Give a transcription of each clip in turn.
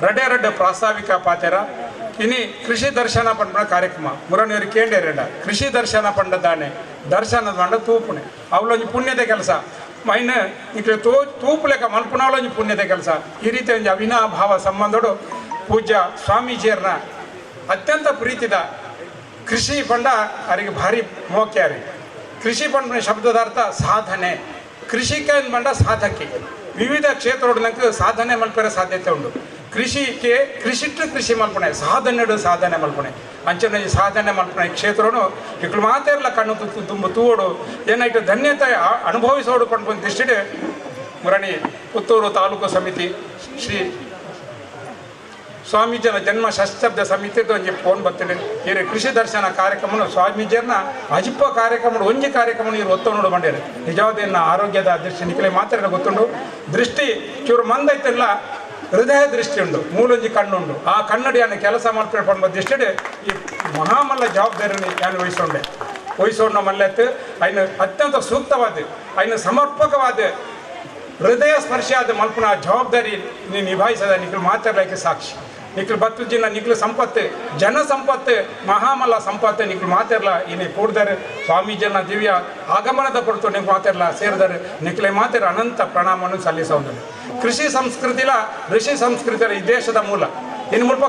ರಡ್ಡೆ ರಡ್ಡೆ ಪ್ರಾಸ್ತಾವಿಕ ಪಾತೆರ ಇನಿ ಕೃಷಿ ದರ್ಶನ ಪಂಡ ಕಾರ್ಯಕ್ರಮ ಮುರಣಿಯವರು ಕೇಂದ್ರ ಕೃಷಿ ದರ್ಶನ ಪಂಡದಾನೆ ದರ್ಶನದ ಮಂಡ ತೂಪುಣೆ ಅವಳೊಂದು ಪುಣ್ಯದ ಕೆಲಸ ಮೈನ ಈಗ ತೂಪು ಲೆಕ್ಕ ಮಲ್ಪುನವಳೊಂದು ಪುಣ್ಯದ ಕೆಲಸ ಈ ರೀತಿ ಒಂದು ಅವಿನಾಭಾವ ಸಂಬಂಧಡು ಪೂಜ್ಯ ಸ್ವಾಮೀಜಿಯರ್ನ ಅತ್ಯಂತ ಪ್ರೀತಿದ ಕೃಷಿ ಪಂಡ ಅವರಿಗೆ ಭಾರಿ ಮೋಕೆ ಅವ್ರಿಗೆ ಕೃಷಿ ಪಂಡ ಶಬ್ದದ ಅರ್ಥ ಸಾಧನೆ ಕೃಷಿಕ ಬಂಡ ಸಾಧಕ್ಕೆ ವಿವಿಧ ಕ್ಷೇತ್ರೊಡನಕ್ಕೆ ಸಾಧನೆ ಮಲ್ಪರ ಸಾಧ್ಯತೆ ಉಂಟು ಕೃಷಿಗೆ ಕೃಷಿ ಮಲ್ಪಣೆ ಸಾಧನೆ ಮಲ್ಪಣೆ ಅಂಚನೆ ಸಾಧನೆ ಮಲ್ಪಣೆ ಕ್ಷೇತ್ರನು ಇಕ್ಳು ಮಾತೆಲ್ಲ ಕಣ್ಣು ತುಂಬ ತೂವೋಡು ಏನಾಯ್ತು ಧನ್ಯತೆ ಅನುಭವಿಸೋಡು ಪಂಡು ಬಂದು ದೃಷ್ಟಿಡೆ ಮುರಣಿ ಪುತ್ತೂರು ತಾಲೂಕು ಸಮಿತಿ ಶ್ರೀ ಸ್ವಾಮೀಜಿಯ ಜನ್ಮ ಷಷ್ಠಬ್ದ ಸಮಿತಿದು ಒಂಜಿ ಫೋನ್ ಬರ್ತದೆ ಇವರು ಕೃಷಿ ದರ್ಶನ ಕಾರ್ಯಕ್ರಮ ಸ್ವಾಮೀಜಿಯರ್ನ ಅಜಿಪ್ಪ ಕಾರ್ಯಕ್ರಮ ಒಂಜಿ ಕಾರ್ಯಕ್ರಮ ಇವರು ಒತ್ತೊಂಡು ಬಂದಿರು ನಿಜವಾದ ಆರೋಗ್ಯದ ದೃಷ್ಟಿ ನಿಖಲೆ ಮಾತ್ರ ಗೊತ್ತುಂಡು ದೃಷ್ಟಿ ಚೂರು ಮಂದೈತೆಲ್ಲ ಹೃದಯ ದೃಷ್ಟಿ ಉಂಟು ಮೂಲೊಂಜಿ ಕಣ್ಣುಂಡು ಆ ಕನ್ನಡಿ ಅನ್ನ ಕೆಲಸ ಮಾಡ್ಕೊಂಡು ದೃಷ್ಟಿಡೆ ಈ ಮಹಾಮಲ್ಲ ಜವಾಬ್ದಾರಿಯನ್ನು ನಾನು ವಹಿಸೋಣ ಮಲ್ಲೆತ್ತು ಅಯ್ನ ಅತ್ಯಂತ ಸೂಕ್ತವಾದ ಅಯ್ನ ಸಮರ್ಪಕವಾದ ಹೃದಯ ಸ್ಪರ್ಶಿಯಾದ ಮಲ್ಪನ ಜವಾಬ್ದಾರಿ ನೀವು ನಿಭಾಯಿಸದ ನಿಖಲು ಮಾತಾಡಲಿಕ್ಕೆ ಸಾಕ್ಷಿ ನಿಖಲು ಬತ್ತು ಜಿನ ನಿಖಲು ಸಂಪತ್ತು ಜನ ಸಂಪತ್ತು ಮಹಾಮಲ್ಲ ಸಂಪತ್ತು ನಿಖಲು ಮಾತಾಡಲ ಇನ್ನು ಕೂಡ್ದಾರೆ ಸ್ವಾಮೀಜಿಯನ್ನ ದಿವ್ಯ ಆಗಮನದ ಹೊರತು ನೀವು ಮಾತಾಡಲ ಸೇರಿದಾರೆ ನಿಖಲೆ ಮಾತಾಡ ಅನಂತ ಪ್ರಣಾಮವನ್ನು ಸಲ್ಲಿಸೋದು ಕೃಷಿ ಸಂಸ್ಕೃತಿಲ ಋಷಿ ಸಂಸ್ಕೃತಿಯ ಈ ದೇಶದ ಮೂಲ ಇನ್ನು ಮುಲ್ಪ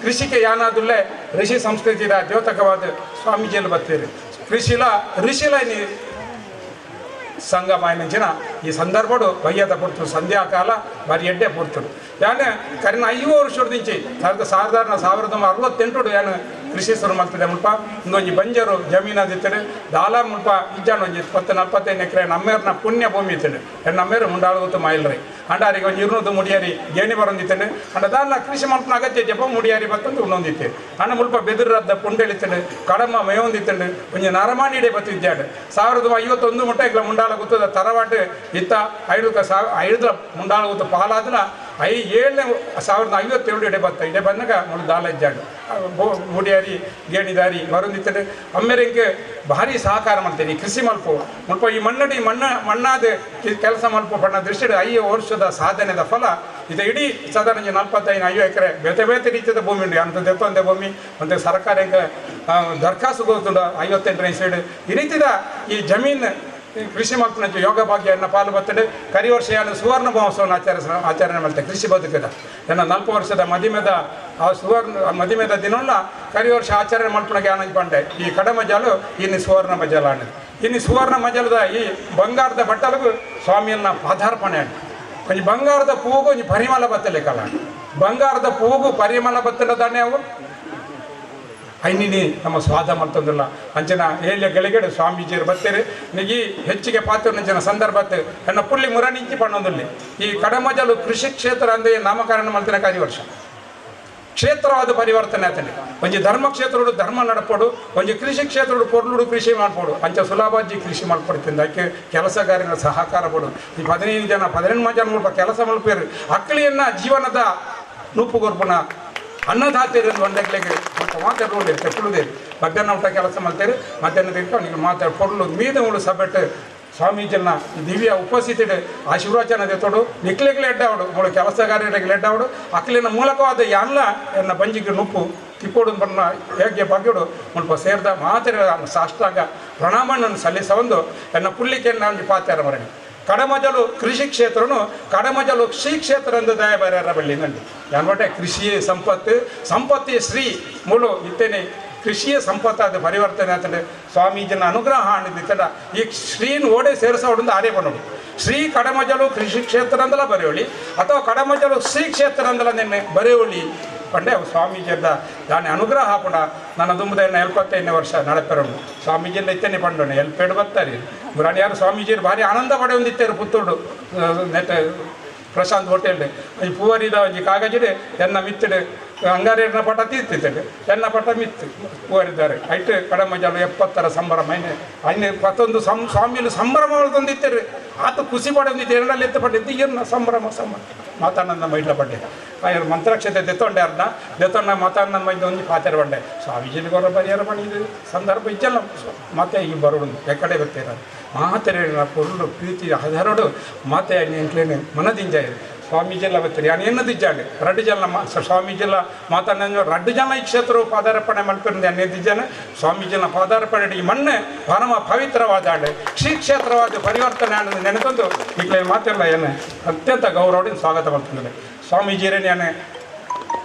ಕೃಷಿಗೆ ಯಾನಾದುಲ್ಲೇ ಋಷಿ ಸಂಸ್ಕೃತಿದ ದ್ಯೋತಕವಾದ ಸ್ವಾಮೀಜಿಯಲ್ಲಿ ಬರ್ತೀರಿ ಋಷಿಲ ಸಂಗಮಾಯನ ಈ ಸಂದರ್ಭಡು ಬಯ್ಯದ ಪುಡ್ತು ಸಂಧ್ಯಾಕಾಲ ಬಾರಿ ಎಡ್ಡೆ ಪುಡ್ತರು ಯಾನೆ ಕರಿನ 5 ವರ್ಷದಿಂಚಿ ಸಾಧಾರಣ 1968 ಯಾನು ಕೃಷಿ ಶುರು ಮಾಡ್ತಿದ್ದೆ ಮುಲ್ಪ ಒಂದೊಂಜಿ ಬಂಜರು ಜಮೀನಾದಿತ್ತಡೆ ದಾಲ ಮುಲ್ಪ ಇಜ್ಜಾನ ಒಂಜಿ 40-45 ಎಕರೆ ನಮ್ಮೇರ್ನ ಪುಣ್ಯ ಭೂಮಿ ಇತ್ತಡೆ ನಮ್ಮೇರು ಮುಂಡಾಳುಗುತ್ತು ಮಾಯಿಲ್ರಿ ಅಂಡಾರಿಗೆ ಒಂದು 200 ಮುಡಿಯಾರಿ ಗೇಣಿ ಬರೊಂದಿತ್ತೇನೆ ಅಂಡ ದಾಲ ಕೃಷಿ ಮಲ್ಪನ ಅಗತ್ಯ ಜಪ ಮುಡಿಯಾರಿ ಬತ್ತಂದು ಉಣ್ಣೊಂದಿತ್ತೆ ಅಣ್ಣ ಮುಲ್ಪ ಬೆದುರದ್ದ ಪುಂಡೆಳಿತ್ತಂಡು ಕಡಮ ಮೇಯೊಂದಿತ್ತಂಡು ಒಂಜಿ ನರಮಾಣಿಡೆ ಬತ್ತಿದ್ದಾಡು 1951 ಮುಟ್ಟ ಇಗ್ಲ ಮುಂಡಾಳುಗುತ್ತದ ತರವಾಟು ಇತ್ತ 5 ಮುಂಡಾಳುಗುತ್ತು ಪಾಲಾದನ 1957 ಇಡೆ ಬತ್ತ ಇಡೆ ಬಂದಾಗ ಮುಳು ದಾಲ ಇದ್ದಾಡು ಮುಡಿಯಾರಿ ಗೇಣಿದಾರಿ ಬರೊಂದಿತ್ತಂಡು ಅಮ್ಮೆರಿಂಗೆ ಭಾರಿ ಸಹಕಾರ ಮಾಡ್ತೇನೆ ಕೃಷಿ ಮಲ್ಪು ಮುಲ್ಪ ಈ ಮಣ್ಣಾದ ಕೆಲಸ ಮಲ್ಪ ಬಣ್ಣ ದೃಷ್ಟಿ 5 ವರ್ಷದ ಸಾಧನೆದ ಫಲ ಇದು ಇಡೀ ಸಾಧಾರಣ 45-50 ಎಕರೆ ಬೇತೆ ರೀತಿಯ ಭೂಮಿ ಉಂಟು ಅಂತ ದೆತ್ತೊಂದೇ ಭೂಮಿ ಮತ್ತು ಸರ್ಕಾರ ದರ್ಖಾಸ್ತು ಗೊತ್ತುಂಡು 58ನೇ ಸೈಡ್ ಈ ರೀತಿಯ ಈ ಜಮೀನು ಕೃಷಿ ಮಲ್ಪನ ಯೋಗ ಭಾಗ್ಯವನ್ನು ಪಾಲು ಬರ್ತದೆ ಕರಿ ವರ್ಷ ಸುವರ್ಣ ಮಹೋತ್ಸವವನ್ನು ಆಚರಣೆ ಮಾಡ್ತಾರೆ ಕೃಷಿ ಬದುಕದ 40 ವರ್ಷದ ಮದಿಮೆದ ಆ ಮದಿಮೆದ ದಿನವನ್ನ ಕರಿ ವರ್ಷ ಆಚರಣೆ ಮಲ್ಪನಗೆ ಆನಂದ ಪಂಡೆ ಈ ಕಡಮಜಾಲು ಇನ್ನು ಸುವರ್ಣ ಮಜಾಲ ಅನ್ನೋದು ಇನ್ನು ಸುವರ್ಣ ಮಜಾಲದ ಈ ಬಂಗಾರದ ಬಟ್ಟಲಿಗೂ ಸ್ವಾಮಿಯನ್ನ ಪಾದಾರ್ಪಣೆ ಆಡಿ ಕೊಂಚ ಬಂಗಾರದ ಪೂಗು ಒಂಜಿ ಪರಿಮಳ ಬತ್ತಲೆ ಕಲ ಬಂಗಾರದ ಪೂಗು ಪರಿಮಳ ಬತ್ತಲ ದಾನೆ ಅವು ಐನಿನಿ ನಮ್ಮ ಸ್ವಾದ ಮಲ್ತಂದಿಲ್ಲ ಅಂಚನ ಏಳ್ಯ ಗೆಳೆಗೆಡು ಸ್ವಾಮೀಜಿಯರು ಬತ್ತೇರಿ ನಿಗಿ ಹೆಚ್ಚಿಗೆ ಪಾತ್ರ ನಂಚಿನ ಸಂದರ್ಭತ್ತೆ ನನ್ನ ಪುಳ್ಳಿ ಮುರಣಿಂಚಿ ಪಣ್ಣೊಂದಲ್ಲಿ ಈ ಕಡಮಜಲು ಕೃಷಿ ಕ್ಷೇತ್ರ ಅಂದೇ ನಾಮಕರಣ ಮಲ್ತಿನ ಕಾರ್ಯ ವರ್ಷ ಕ್ಷೇತ್ರವಾದ ಪರಿವರ್ತನೆ ಆತನೆ ಒಂಜಿ ಧರ್ಮ ಕ್ಷೇತ್ರಡು ಧರ್ಮ ನಡಪೋಡು ಒಂಜಿ ಕೃಷಿ ಕ್ಷೇತ್ರಡು ಪೊರ್ಲುಡು ಕೃಷಿ ಮಾಡ್ಬೋದು ಅಂಚ ಸುಲಭಾಜಿ ಕೃಷಿ ಮಾಡ್ಕೊಡ್ತಿಂದ ಅದಕ್ಕೆ ಕೆಲಸಗಾರನ ಸಹಕಾರ ಕೊಡು ಈ 15 ಜನ 18 ಜನ ಮೂಲಕ ಕೆಲಸ ಮಲ್ಪೇರು ಅಕ್ಕಳಿಯನ್ನ ಜೀವನದ ನೂಪುಗೊರ್ಪುನ ಅನ್ನದಾತೇರಿ ಒಂದಕ್ಕೆ ಸ್ವಲ್ಪ ಮಾತಾಡೋದು ತೆಕ್ಕಳುದೇರಿ ಮಧ್ಯಾಹ್ನ ಊಟ ಕೆಲಸ ಮಾಡ್ತೇವೆ ಮಧ್ಯಾಹ್ನ ತಿಳ್ಕೊಂಡು ನೀವು ಮಾತಾಡಿ ಕೊಡಲು ಮೀದಗಳು ಸಬೆಟ್ಟು ಸ್ವಾಮೀಜಿಯನ್ನ ದಿವ್ಯ ಉಪಸ್ಥಿತಿಡು ಆಶೀರ್ವಚನ ತೆತ್ತೋಡು ನಿಕ್ಲೆಗ್ಲೆ ಎಡ್ಡಾವಡು ಮೂಳು ಕೆಲಸಗಾರರಿಗೆ ಎಡ್ಡಾವಡು ಅಕ್ಲಿನ ಮೂಲಕವಾದ ಎಲ್ಲ ಎನ್ನ ಬಂಜಿಗೆ ನುಪ್ಪು ತಿಕ್ಕೋಡು ಬಣ್ಣ ಹೇಗೆ ಬಗ್ಗೆಡು ಮುಲ್ಪ ಸೇರಿದ ಮಾತ್ರ ಸಾಷ್ಟಾಂಗ ಪ್ರಣಾಮವನ್ನು ಸಲ್ಲಿಸೊಂದು ಎನ್ನ ಪುಳ್ಳಿಕೆ ನಾನು ಪಾತ್ಯಾರ ಮರಣಿ ಕಡಮಜಲು ಕೃಷಿ ಕ್ಷೇತ್ರನು ಕಡಮಜಲು ಶ್ರೀ ಕ್ಷೇತ್ರ ಎಂದು ದಯ ಬರೆಯರ ಬಳ್ಳಿ ನಂಡಿ ಯಾನ್ಬಟ್ಟೆ ಕೃಷಿಯೇ ಸಂಪತ್ತೇ ಶ್ರೀ ಮೂಲು ಇತ್ತೇನೆ ಕೃಷಿಯ ಸಂಪತ್ತಾದ ಪರಿವರ್ತನೆ ಅಂತಂದ್ರೆ ಸ್ವಾಮೀಜಿನ ಅನುಗ್ರಹ ಅನ್ನಿದ್ದ ಈ ಶ್ರೀನ್ ಓಡೆ ಸೇರಿಸೋಡು ಆರೇ ಬನ್ನೋಡು ಶ್ರೀ ಕಡಮಜಲು ಕೃಷಿ ಕ್ಷೇತ್ರ ಅಂದಲ ಬರೆಯೋಳಿ ಅಥವಾ ಕಡಮಜಲು ಶ್ರೀ ಕ್ಷೇತ್ರ ಅಂದಲ ನಿನ್ನೆ ಬರೆಯೋಳಿ ಪಂಡೆ ಸ್ವಾಮೀಜಿಯದ ದಾನಿ ಅನುಗ್ರಹ ಪುಡ ನನ್ನ ದುಂಬದನ್ನ 75ನೇ ವರ್ಷ ನಡಪೆರೋಡು ಸ್ವಾಮೀಜಿಯಿಂದ ಇತ್ತೇನೆ ಪಂಡೋಣ ಎಲ್ಪೇಡು ಬರ್ತಾರೆ ಮುರಾಣಿ ಯಾರು ಸ್ವಾಮೀಜಿಯರು ಭಾರಿ ಆನಂದ ಪಡೆ ಒಂದಿತ್ತೇರು ಪುತ್ತೂರು ನೆಟ್ ಪ್ರಶಾಂತ್ ಹೋಟೆಲ್ ಈ ಪೂವರಿದ ಒಂಜಿ ಕಾಗಜಿಡೆ ಎನ್ನ ಮಿತ್ತಿಡೆ ಅಂಗಾರಿನ ಪಟ ತೀರ್ತಿದ್ದೇವೆ ಎನ್ನ ಪಟ ಮಿತ್ತು ಪೂವರಿದ್ದಾರೆ ಐಟು ಕಡಮಜಲು 70ರ ಸಂಭ್ರಮ ಐನೆ ಮತ್ತೊಂದು ಸ್ವಾಮಿಯಲ್ಲಿ ಸಂಭ್ರಮ ತಂದಿತ್ತೇವೆ ಆತ ಖುಷಿ ಪಡೆದಿತ್ತು ಎರಡಲ್ಲಿ ಎತ್ತು ಪಟ್ಟಿದ್ದು ಏನು ಸಂಭ್ರಮ ಮಾತಾನಂದ ಮೈಟ್ಲ ಪಡ್ಡೆ ಮಂತ್ರಾಕ್ಷತೆ ದೆತ್ತೊಂಡೆ ದೆತ್ತೊಂಡ ಮಾತಾನಂದ ಮೈದ ಒಂದು ಪಾತ್ರೆ ಬಂಡೆ ಸ್ವಾಮೀಜಿಲಿ ಗೊರ ಪರಿಹಾರ ಪಣಿದು ಸಂದರ್ಭ ಇಜ್ಜಲ್ಲ ಮತ್ತೆ ಈಗ ಬರೋಡು ಎಕ್ಕಡೆ ಬರ್ತೀರ ಮಾತೆರೆ ಪೊರ್ಲು ಪ್ರೀತಿ ಹದರಡು ಮಾತೆ ಎಂಟ್ಲೇನೆ ಮನದಿಂಜ ಸ್ವಾಮೀಜಿಲ್ಲ ಗೊತ್ತಿರಿ ನಾನು ಎನ್ನದಿದ್ದಾನೆ ರಡ್ಡು ಜನ ಸ್ವಾಮೀಜಿಲ್ಲ ಮಾತಾಡ ರಡ್ಡು ಜನ ಈ ಕ್ಷೇತ್ರ ಪಾದಾರ್ಪಣೆ ಮಲ್ಪಿಂದ ಎನ್ನದಿದ್ದಾನೆ ಸ್ವಾಮೀಜಿನ ಪಾದಾರ್ಪಣೆ ಈ ಮಣ್ಣೆ ಪರಮ ಪವಿತ್ರವಾದ ಆಡೆ ಶ್ರೀ ಕ್ಷೇತ್ರವಾದ ಪರಿವರ್ತನೆ ಆಡೋದು ನೆನೆತಂದು ಈಗಲೇ ಮಾತೆಲ್ಲ ಏನೇ ಅತ್ಯಂತ ಗೌರವದಿಂದ ಸ್ವಾಗತ ಮಾಡ್ತಿದ್ದಾರೆ ಸ್ವಾಮೀಜಿರೇ ನಾನು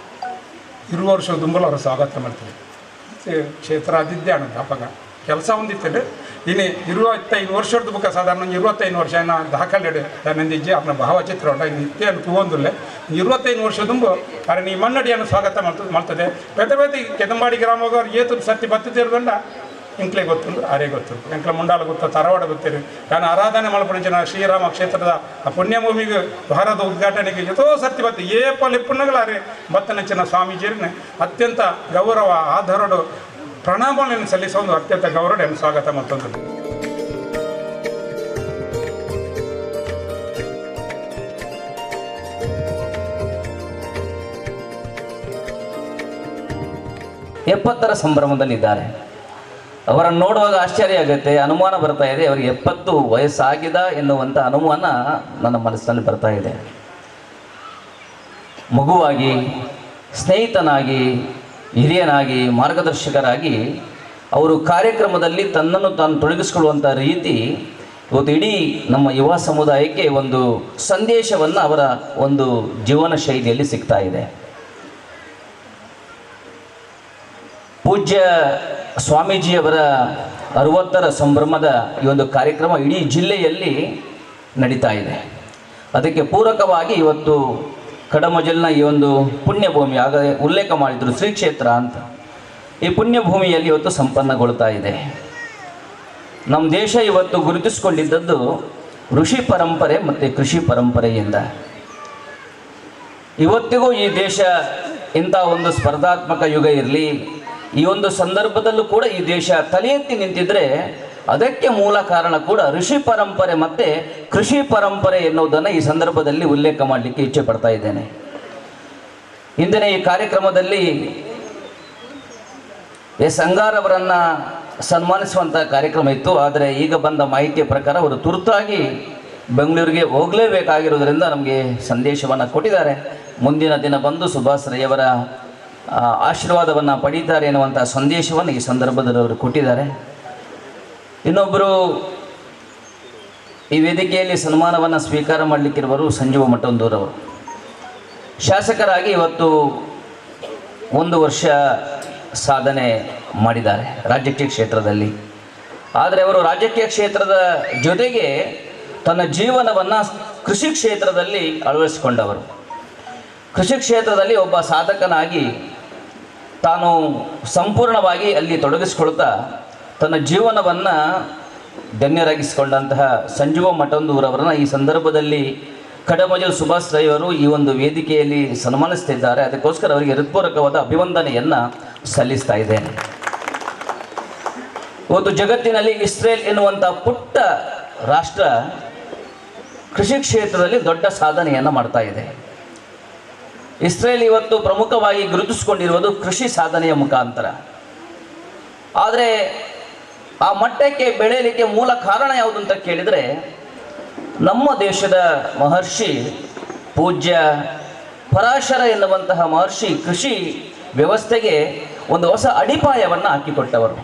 20 ವರ್ಷ ದುಂಬಲು ಅವರು ಸ್ವಾಗತ ಮಾಡ್ತೀನಿ ಕ್ಷೇತ್ರ ಅದಿದ್ದೆ ಅಣ್ಣ ಅಪ್ಪಗ ಕೆಲಸ ಹೊಂದಿತ್ತು ಇನ್ನು 25 ವರ್ಷದ ಬುಕ್ಕ ಸಾಧಾರಣ 25 ವರ್ಷ ದಾಖಲೆ ನಂದಿಜ್ಜಿ ಅವನ ಭಾವಚಿತ್ರ ನಿತ್ಯ ತಗೊಂದಿಲ್ಲ 25 ವರ್ಷ ದುಂಬು ಕಾರಣ ಈ ಮನ್ನಡಿಯನ್ನು ಸ್ವಾಗತ ಮಾಡ್ತದೆ ಪೆದ್ದ ಕೆದಂಬಾಡಿ ಗ್ರಾಮದವ್ರು ಏತು ಸತ್ತಿ ಬತ್ತಿದ್ದಿರೋದಲ್ಲ ಇಂಕ್ಲೆ ಗೊತ್ತುಂಡು ಆರೇ ಗೊತ್ತುಂಟು ಎಂಕ್ಲ ಮುಂಡಾಲ ಗೊತ್ತ ತರವಾಡ ಗೊತ್ತಿರು ನಾನು ಆರಾಧನೆ ಮಲ್ಪುಣಿಂಚಿನ ಶ್ರೀರಾಮ ಕ್ಷೇತ್ರದ ಆ ಪುಣ್ಯಭೂಮಿಗೆ ಭಾರತ ಉದ್ಘಾಟನೆಗೆ ಎಷ್ಟೋ ಸರ್ತಿ ಬತ್ತು ಲಿಪ್ಪುಣ್ಣಗಳಾರೆ ಬತ್ತನಂಚಿನ ಸ್ವಾಮೀಜಿಯರನ್ನ ಅತ್ಯಂತ ಗೌರವ ಆಧಾರಡು ಪ್ರಣಾಮಗಳನ್ನು ಸಲ್ಲಿಸೋದು ಅತ್ಯಂತ ಗೌರವ ಸ್ವಾಗತ ಮತ್ತೊಂದು ಎಪ್ಪತ್ತರ ಸಂಭ್ರಮದಲ್ಲಿದ್ದಾರೆ. ಅವರನ್ನು ನೋಡುವಾಗ ಆಶ್ಚರ್ಯ ಆಗುತ್ತೆ, ಅನುಮಾನ ಬರ್ತಾ ಇದೆ, ಅವರಿಗೆ 70 ವಯಸ್ಸಾಗಿದ ಎನ್ನುವಂಥ ಅನುಮಾನ ನನ್ನ ಮನಸ್ಸಿನಲ್ಲಿ ಬರ್ತಾ ಇದೆ. ಮಗುವಾಗಿ, ಸ್ನೇಹಿತನಾಗಿ, ಹಿರಿಯನಾಗಿ, ಮಾರ್ಗದರ್ಶಕರಾಗಿ ಅವರು ಕಾರ್ಯಕ್ರಮದಲ್ಲಿ ತನ್ನನ್ನು ತಾನು ತೊಡಗಿಸಿಕೊಳ್ಳುವಂಥ ರೀತಿ ಇವತ್ತು ಇಡೀ ನಮ್ಮ ಯುವ ಸಮುದಾಯಕ್ಕೆ ಒಂದು ಸಂದೇಶವನ್ನು ಅವರ ಒಂದು ಜೀವನ ಶೈಲಿಯಲ್ಲಿ ಸಿಗ್ತಾ ಇದೆ. ಪೂಜ್ಯ ಸ್ವಾಮೀಜಿಯವರ 60ರ ಸಂಭ್ರಮದ ಈ ಒಂದು ಕಾರ್ಯಕ್ರಮ ಇಡೀ ಜಿಲ್ಲೆಯಲ್ಲಿ ನಡೀತಾ ಇದೆ. ಅದಕ್ಕೆ ಪೂರಕವಾಗಿ ಇವತ್ತು ಕಡಮಜಲ್ನ ಈ ಒಂದು ಪುಣ್ಯಭೂಮಿ ಆಗ ಉಲ್ಲೇಖ ಮಾಡಿದರು ಶ್ರೀ ಕ್ಷೇತ್ರ ಅಂತ. ಈ ಪುಣ್ಯಭೂಮಿಯಲ್ಲಿ ಇವತ್ತು ಸಂಪನ್ನಗೊಳ್ತಾ ಇದೆ. ನಮ್ಮ ದೇಶ ಇವತ್ತು ಗುರುತಿಸಿಕೊಂಡಿದ್ದದ್ದು ಋಷಿ ಪರಂಪರೆ ಮತ್ತು ಕೃಷಿ ಪರಂಪರೆಯಿಂದ. ಇವತ್ತಿಗೂ ಈ ದೇಶ ಇಂಥ ಒಂದು ಸ್ಪರ್ಧಾತ್ಮಕ ಯುಗ ಇರಲಿ, ಈ ಒಂದು ಸಂದರ್ಭದಲ್ಲೂ ಕೂಡ ಈ ದೇಶ ತಲೆ ಎತ್ತಿ ನಿಂತಿದ್ರೆ ಅದಕ್ಕೆ ಮೂಲ ಕಾರಣ ಕೂಡ ಋಷಿ ಪರಂಪರೆ ಮತ್ತು ಕೃಷಿ ಪರಂಪರೆ ಎನ್ನುವುದನ್ನು ಈ ಸಂದರ್ಭದಲ್ಲಿ ಉಲ್ಲೇಖ ಮಾಡಲಿಕ್ಕೆ ಇಚ್ಛೆ ಪಡ್ತಾ ಇದ್ದೇನೆ. ಇಂದಿನ ಈ ಕಾರ್ಯಕ್ರಮದಲ್ಲಿ ಎಸ್ ಅಂಗಾರ್ ಅವರನ್ನು ಸನ್ಮಾನಿಸುವಂಥ ಕಾರ್ಯಕ್ರಮ ಇತ್ತು. ಆದರೆ ಈಗ ಬಂದ ಮಾಹಿತಿಯ ಪ್ರಕಾರ ಅವರು ತುರ್ತಾಗಿ ಬೆಂಗಳೂರಿಗೆ ಹೋಗಲೇಬೇಕಾಗಿರೋದ್ರಿಂದ ನಮಗೆ ಸಂದೇಶವನ್ನು ಕೊಟ್ಟಿದ್ದಾರೆ. ಮುಂದಿನ ದಿನ ಬಂದು ಸುಭಾಷ್ ರೈ ಅವರ ಆಶೀರ್ವಾದವನ್ನು ಪಡೀತಾರೆ ಎನ್ನುವಂಥ ಸಂದೇಶವನ್ನು ಈ ಸಂದರ್ಭದಲ್ಲಿ ಅವರು ಕೊಟ್ಟಿದ್ದಾರೆ. ಇನ್ನೊಬ್ಬರು ಈ ವೇದಿಕೆಯಲ್ಲಿ ಸನ್ಮಾನವನ್ನು ಸ್ವೀಕಾರ ಮಾಡಲಿಕ್ಕಿರುವರು ಸಂಜೀವ ಮಠಂದೂರವರು. ಶಾಸಕರಾಗಿ ಇವತ್ತು 1 ವರ್ಷ ಸಾಧನೆ ಮಾಡಿದ್ದಾರೆ ರಾಜಕೀಯ ಕ್ಷೇತ್ರದಲ್ಲಿ. ಆದರೆ ಅವರು ರಾಜಕೀಯ ಕ್ಷೇತ್ರದ ಜೊತೆಗೆ ತನ್ನ ಜೀವನವನ್ನು ಕೃಷಿ ಕ್ಷೇತ್ರದಲ್ಲಿ ಅಳವಡಿಸಿಕೊಂಡವರು. ಕೃಷಿ ಕ್ಷೇತ್ರದಲ್ಲಿ ಒಬ್ಬ ಸಾಧಕನಾಗಿ ತಾನು ಸಂಪೂರ್ಣವಾಗಿ ಅಲ್ಲಿ ತೊಡಗಿಸಿಕೊಳ್ತಾ ತನ್ನ ಜೀವನವನ್ನು ಧನ್ಯರಾಗಿಸಿಕೊಂಡಂತಹ ಸಂಜೀವ ಮಠಂದೂರವರನ್ನು ಈ ಸಂದರ್ಭದಲ್ಲಿ ಕಡಮಜಲ್ ಸುಭಾಷ್ ರೈ ಅವರು ಈ ಒಂದು ವೇದಿಕೆಯಲ್ಲಿ ಸನ್ಮಾನಿಸ್ತಿದ್ದಾರೆ. ಅದಕ್ಕೋಸ್ಕರ ಅವರಿಗೆ ಹೃತ್ಪೂರ್ವಕವಾದ ಅಭಿವಂದನೆಯನ್ನು ಸಲ್ಲಿಸ್ತಾ ಇದ್ದೇನೆ. ಇವತ್ತು ಜಗತ್ತಿನಲ್ಲಿ ಇಸ್ರೇಲ್ ಎನ್ನುವಂಥ ಪುಟ್ಟ ರಾಷ್ಟ್ರ ಕೃಷಿ ಕ್ಷೇತ್ರದಲ್ಲಿ ದೊಡ್ಡ ಸಾಧನೆಯನ್ನು ಮಾಡ್ತಾ ಇದೆ. ಇಸ್ರೇಲ್ ಇವತ್ತು ಪ್ರಮುಖವಾಗಿ ಗುರುತಿಸಿಕೊಂಡಿರುವುದು ಕೃಷಿ ಸಾಧನೆಯ ಮುಖಾಂತರ. ಆದರೆ ಆ ಮಟ್ಟಕ್ಕೆ ಬೆಳೆಯಲಿಕ್ಕೆ ಮೂಲ ಕಾರಣ ಯಾವುದು ಅಂತ ಕೇಳಿದರೆ, ನಮ್ಮ ದೇಶದ ಮಹರ್ಷಿ ಪೂಜ್ಯ ಪರಾಶರ ಎನ್ನುವಂತಹ ಮಹರ್ಷಿ ಕೃಷಿ ವ್ಯವಸ್ಥೆಗೆ ಒಂದು ಹೊಸ ಅಡಿಪಾಯವನ್ನು ಹಾಕಿಕೊಟ್ಟವರು.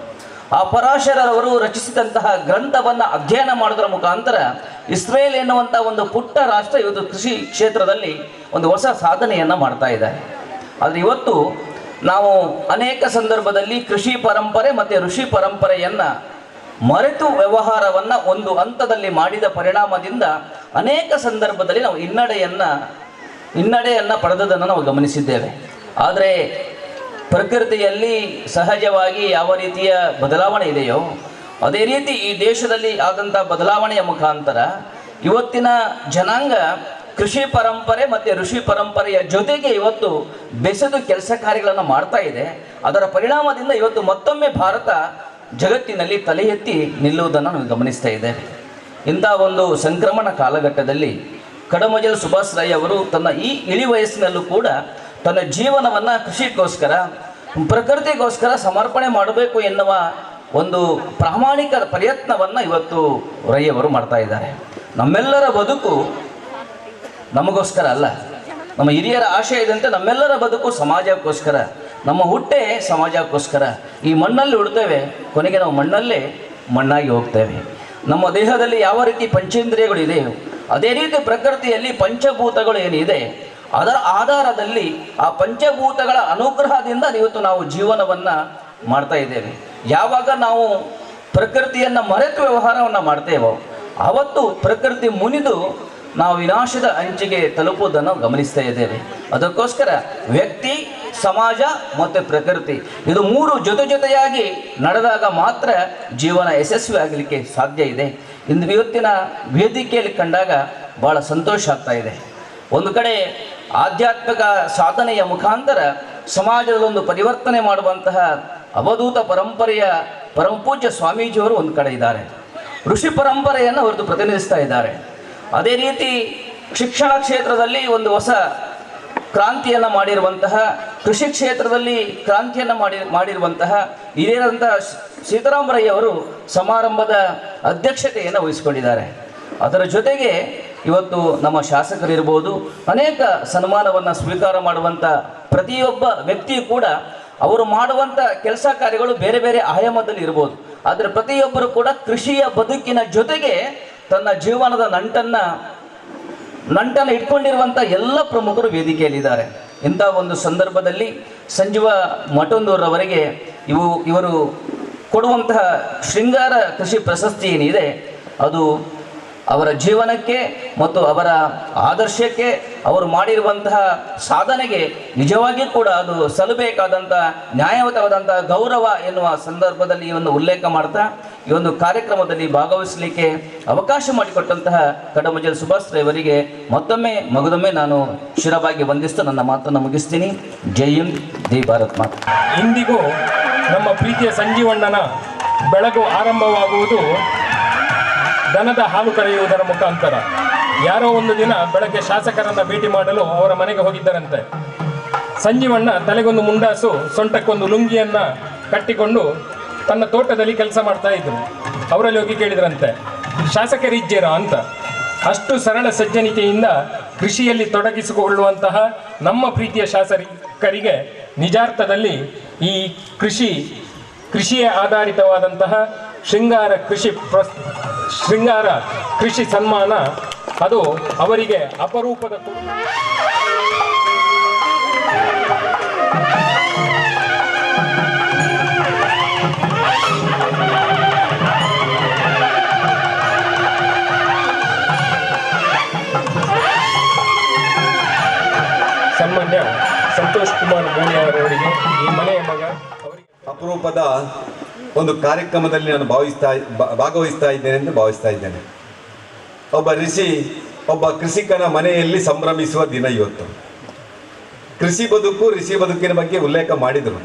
ಆ ಪರಾಶರರವರು ರಚಿಸಿದಂತಹ ಗ್ರಂಥವನ್ನು ಅಧ್ಯಯನ ಮಾಡೋದರ ಮುಖಾಂತರ ಇಸ್ರೇಲ್ ಎನ್ನುವಂಥ ಒಂದು ಪುಟ್ಟ ರಾಷ್ಟ್ರ ಇವತ್ತು ಕೃಷಿ ಕ್ಷೇತ್ರದಲ್ಲಿ ಒಂದು ಹೊಸ ಸಾಧನೆಯನ್ನು ಮಾಡ್ತಾ ಇದ್ದಾರೆ. ಆದರೆ ಇವತ್ತು ನಾವು ಅನೇಕ ಸಂದರ್ಭದಲ್ಲಿ ಕೃಷಿ ಪರಂಪರೆ ಮತ್ತು ಋಷಿ ಪರಂಪರೆಯನ್ನು ಮರೆತು ವ್ಯವಹಾರವನ್ನು ಒಂದು ಹಂತದಲ್ಲಿ ಮಾಡಿದ ಪರಿಣಾಮದಿಂದ ಅನೇಕ ಸಂದರ್ಭದಲ್ಲಿ ನಾವು ಹಿನ್ನಡೆಯನ್ನು ಪಡೆದದನ್ನು ನಾವು ಗಮನಿಸಿದ್ದೇವೆ. ಆದರೆ ಪ್ರಕೃತಿಯಲ್ಲಿ ಸಹಜವಾಗಿ ಯಾವ ರೀತಿಯ ಬದಲಾವಣೆ ಇದೆಯೋ ಅದೇ ರೀತಿ ಈ ದೇಶದಲ್ಲಿ ಆದಂಥ ಬದಲಾವಣೆಯ ಮುಖಾಂತರ ಇವತ್ತಿನ ಜನಾಂಗ ಕೃಷಿ ಪರಂಪರೆ ಮತ್ತು ಋಷಿ ಪರಂಪರೆಯ ಜೊತೆಗೆ ಇವತ್ತು ಬೆಸೆದು ಕೆಲಸ ಕಾರ್ಯಗಳನ್ನು ಮಾಡ್ತಾ ಇದೆ. ಅದರ ಪರಿಣಾಮದಿಂದ ಇವತ್ತು ಮತ್ತೊಮ್ಮೆ ಭಾರತ ಜಗತ್ತಿನಲ್ಲಿ ತಲೆ ಎತ್ತಿ ನಿಲ್ಲುವುದನ್ನು ನಾವು ಗಮನಿಸ್ತಾ ಇದ್ದೇವೆ. ಇಂಥ ಒಂದು ಸಂಕ್ರಮಣ ಕಾಲಘಟ್ಟದಲ್ಲಿ ಕಡಮಜಲ್ ಸುಭಾಷ್ ರೈ ಅವರು ತನ್ನ ಈ ಇಳಿ ವಯಸ್ಸಿನಲ್ಲೂ ಕೂಡ ತನ್ನ ಜೀವನವನ್ನು ಕೃಷಿಗೋಸ್ಕರ, ಪ್ರಕೃತಿಗೋಸ್ಕರ ಸಮರ್ಪಣೆ ಮಾಡಬೇಕು ಎನ್ನುವ ಒಂದು ಪ್ರಾಮಾಣಿಕ ಪ್ರಯತ್ನವನ್ನು ಇವತ್ತು ರೈ ಅವರು ಮಾಡ್ತಾ ಇದ್ದಾರೆ. ನಮ್ಮೆಲ್ಲರ ಬದುಕು ನಮಗೋಸ್ಕರ ಅಲ್ಲ, ನಮ್ಮ ಹಿರಿಯರ ಆಶಯದಂತೆ ನಮ್ಮೆಲ್ಲರ ಬದುಕು ಸಮಾಜಕ್ಕೋಸ್ಕರ, ನಮ್ಮ ಹುಟ್ಟೆ ಸಮಾಜಕ್ಕೋಸ್ಕರ. ಈ ಮಣ್ಣಲ್ಲಿ ಹುಡ್ತೇವೆ, ಕೊನೆಗೆ ನಾವು ಮಣ್ಣಲ್ಲೇ ಮಣ್ಣಾಗಿ ಹೋಗ್ತೇವೆ. ನಮ್ಮ ದೇಹದಲ್ಲಿ ಯಾವ ರೀತಿ ಪಂಚೇಂದ್ರಿಯಗಳು ಇದೆಯೋ ಅದೇ ರೀತಿ ಪ್ರಕೃತಿಯಲ್ಲಿ ಪಂಚಭೂತಗಳು ಏನಿದೆ ಅದರ ಆಧಾರದಲ್ಲಿ ಆ ಪಂಚಭೂತಗಳ ಅನುಗ್ರಹದಿಂದ ಇವತ್ತು ನಾವು ಜೀವನವನ್ನು ಮಾಡ್ತಾ ಇದ್ದೇವೆ. ಯಾವಾಗ ನಾವು ಪ್ರಕೃತಿಯನ್ನು ಮರೆತು ವ್ಯವಹಾರವನ್ನು ಮಾಡ್ತೇವೋ ಆವತ್ತು ಪ್ರಕೃತಿ ಮುನಿದು ನಾವು ವಿನಾಶದ ಅಂಚಿಗೆ ತಲುಪುವುದನ್ನು ಗಮನಿಸ್ತಾ ಇದ್ದೇವೆ. ಅದಕ್ಕೋಸ್ಕರ ವ್ಯಕ್ತಿ, ಸಮಾಜ ಮತ್ತು ಪ್ರಕೃತಿ ಇದು ಮೂರು ಜೊತೆಯಾಗಿ ನಡೆದಾಗ ಮಾತ್ರ ಜೀವನ ಯಶಸ್ವಿ ಆಗಲಿಕ್ಕೆ ಸಾಧ್ಯ ಇದೆ. ಇವತ್ತಿನ ವೇದಿಕೆಯಲ್ಲಿ ಕಂಡಾಗ ಭಾಳ ಸಂತೋಷ ಆಗ್ತಾ ಇದೆ. ಒಂದು ಕಡೆ ಆಧ್ಯಾತ್ಮಿಕ ಸಾಧನೆಯ ಮುಖಾಂತರ ಸಮಾಜದಲ್ಲೊಂದು ಪರಿವರ್ತನೆ ಮಾಡುವಂತಹ ಅವಧೂತ ಪರಂಪರೆಯ ಪರಮಪೂಜ್ಯ ಸ್ವಾಮೀಜಿಯವರು ಒಂದು ಕಡೆ ಇದ್ದಾರೆ, ಋಷಿ ಪರಂಪರೆಯನ್ನು ಅವರದು ಪ್ರತಿನಿಧಿಸ್ತಾ ಇದ್ದಾರೆ. ಅದೇ ರೀತಿ ಶಿಕ್ಷಣ ಕ್ಷೇತ್ರದಲ್ಲಿ ಒಂದು ಹೊಸ ಕ್ರಾಂತಿಯನ್ನು ಮಾಡಿರುವಂತಹ, ಕೃಷಿ ಕ್ಷೇತ್ರದಲ್ಲಿ ಕ್ರಾಂತಿಯನ್ನು ಮಾಡಿರುವಂತಹ ಹಿರಿಯರಂತಹ ಸೀತಾರಾಮರಯ್ಯವರು ಸಮಾರಂಭದ ಅಧ್ಯಕ್ಷತೆಯನ್ನು ವಹಿಸಿಕೊಂಡಿದ್ದಾರೆ. ಅದರ ಜೊತೆಗೆ ಇವತ್ತು ನಮ್ಮ ಶಾಸಕರಿರ್ಬೋದು, ಅನೇಕ ಸನ್ಮಾನವನ್ನು ಸ್ವೀಕಾರ ಮಾಡುವಂಥ ಪ್ರತಿಯೊಬ್ಬ ವ್ಯಕ್ತಿಯು ಕೂಡ ಅವರು ಮಾಡುವಂಥ ಕೆಲಸ ಕಾರ್ಯಗಳು ಬೇರೆ ಬೇರೆ ಆಯಾಮದಲ್ಲಿ ಇರ್ಬೋದು, ಆದರೆ ಪ್ರತಿಯೊಬ್ಬರು ಕೂಡ ಕೃಷಿಯ ಬದುಕಿನ ಜೊತೆಗೆ ತನ್ನ ಜೀವನದ ನಂಟನ್ನು ಇಟ್ಕೊಂಡಿರುವಂಥ ಎಲ್ಲ ಪ್ರಮುಖರು ವೇದಿಕೆಯಲ್ಲಿದ್ದಾರೆ. ಇಂಥ ಒಂದು ಸಂದರ್ಭದಲ್ಲಿ ಸಂಜೀವ ಮಠಂದೂರವರಿಗೆ ಇವರು ಕೊಡುವಂತಹ ಶೃಂಗಾರ ಕೃಷಿ ಪ್ರಶಸ್ತಿ ಏನಿದೆ ಅದು ಅವರ ಜೀವನಕ್ಕೆ ಮತ್ತು ಅವರ ಆದರ್ಶಕ್ಕೆ, ಅವರು ಮಾಡಿರುವಂತಹ ಸಾಧನೆಗೆ ನಿಜವಾಗಿಯೂ ಕೂಡ ಅದು ಸಲ್ಲಬೇಕಾದಂಥ ನ್ಯಾಯಯುತವಾದಂಥ ಗೌರವ ಎನ್ನುವ ಸಂದರ್ಭದಲ್ಲಿ ಈ ಒಂದು ಉಲ್ಲೇಖ ಮಾಡ್ತಾ ಈ ಒಂದು ಕಾರ್ಯಕ್ರಮದಲ್ಲಿ ಭಾಗವಹಿಸಲಿಕ್ಕೆ ಅವಕಾಶ ಮಾಡಿಕೊಟ್ಟಂತಹ ಕಡಮಜಲ್ ಸುಭಾಷ್ ರವರಿಗೆ ಮಗದೊಮ್ಮೆ ನಾನು ಶಿರವಾಗಿ ವಂದಿಸ್ತಾ ನನ್ನ ಮಾತನ್ನು ಮುಗಿಸ್ತೀನಿ. ಜೈ ಹಿಂದ್, ಜೈ ಭಾರತ್ ಮಾತಾ. ಇಂದಿಗೂ ನಮ್ಮ ಪ್ರೀತಿಯ ಸಂಜೀವಣ್ಣನ ಬೆಳಗು ಆರಂಭವಾಗುವುದು ದನದ ಹಾಲು ಕರೆಯುವುದರ ಮುಖಾಂತರ. ಯಾರೋ ಒಂದು ದಿನ ಬೆಳಗ್ಗೆ ಶಾಸಕರನ್ನ ಭೇಟಿ ಮಾಡಲು ಅವರ ಮನೆಗೆ ಹೋಗಿದ್ದರಂತೆ. ಸಂಜೀವಣ್ಣ ತಲೆಗೊಂದು ಮುಂಡಾಸು, ಸೊಂಟಕ್ಕೊಂದು ಲುಂಗಿಯನ್ನ ಕಟ್ಟಿಕೊಂಡು ತನ್ನ ತೋಟದಲ್ಲಿ ಕೆಲಸ ಮಾಡ್ತಾ ಇದ್ರು. ಅವರಲ್ಲಿ ಹೋಗಿ ಕೇಳಿದ್ರಂತೆ, ಶಾಸಕರಿದ್ದೀರಾ ಅಂತ. ಅಷ್ಟು ಸರಳ ಸಜ್ಜನಿಕೆಯಿಂದ ಕೃಷಿಯಲ್ಲಿ ತೊಡಗಿಸಿಕೊಳ್ಳುವಂತಹ ನಮ್ಮ ಪ್ರೀತಿಯ ಶಾಸಕರಿಗೆ ನಿಜಾರ್ಥದಲ್ಲಿ ಈ ಕೃಷಿಯೇ ಆಧಾರಿತವಾದಂತಹ ಶೃಂಗಾರ ಕೃಷಿ ಸನ್ಮಾನ ಅದು ಅವರಿಗೆ ಅಪರೂಪದ ಸನ್ಮಾನ್ಯ ಸಂತೋಷ್ ಕುಮಾರ್ ಗೋಣಿ ಅವರವರಿಗೆ ಈ ಮನೆಯ ಮಗ ಅವರಿಗೆ ಅಪರೂಪದ ಒಂದು ಕಾರ್ಯಕ್ರಮದಲ್ಲಿ ನಾನು ಭಾಗವಹಿಸ್ತಾ ಇದ್ದೇನೆ ಎಂದು ಭಾವಿಸ್ತಾ ಇದ್ದೇನೆ. ಒಬ್ಬ ಕೃಷಿಕನ ಮನೆಯಲ್ಲಿ ಸಂಭ್ರಮಿಸುವ ದಿನ ಇವತ್ತು. ಋಷಿ ಬದುಕಿನ ಬಗ್ಗೆ ಉಲ್ಲೇಖ ಮಾಡಿದರು.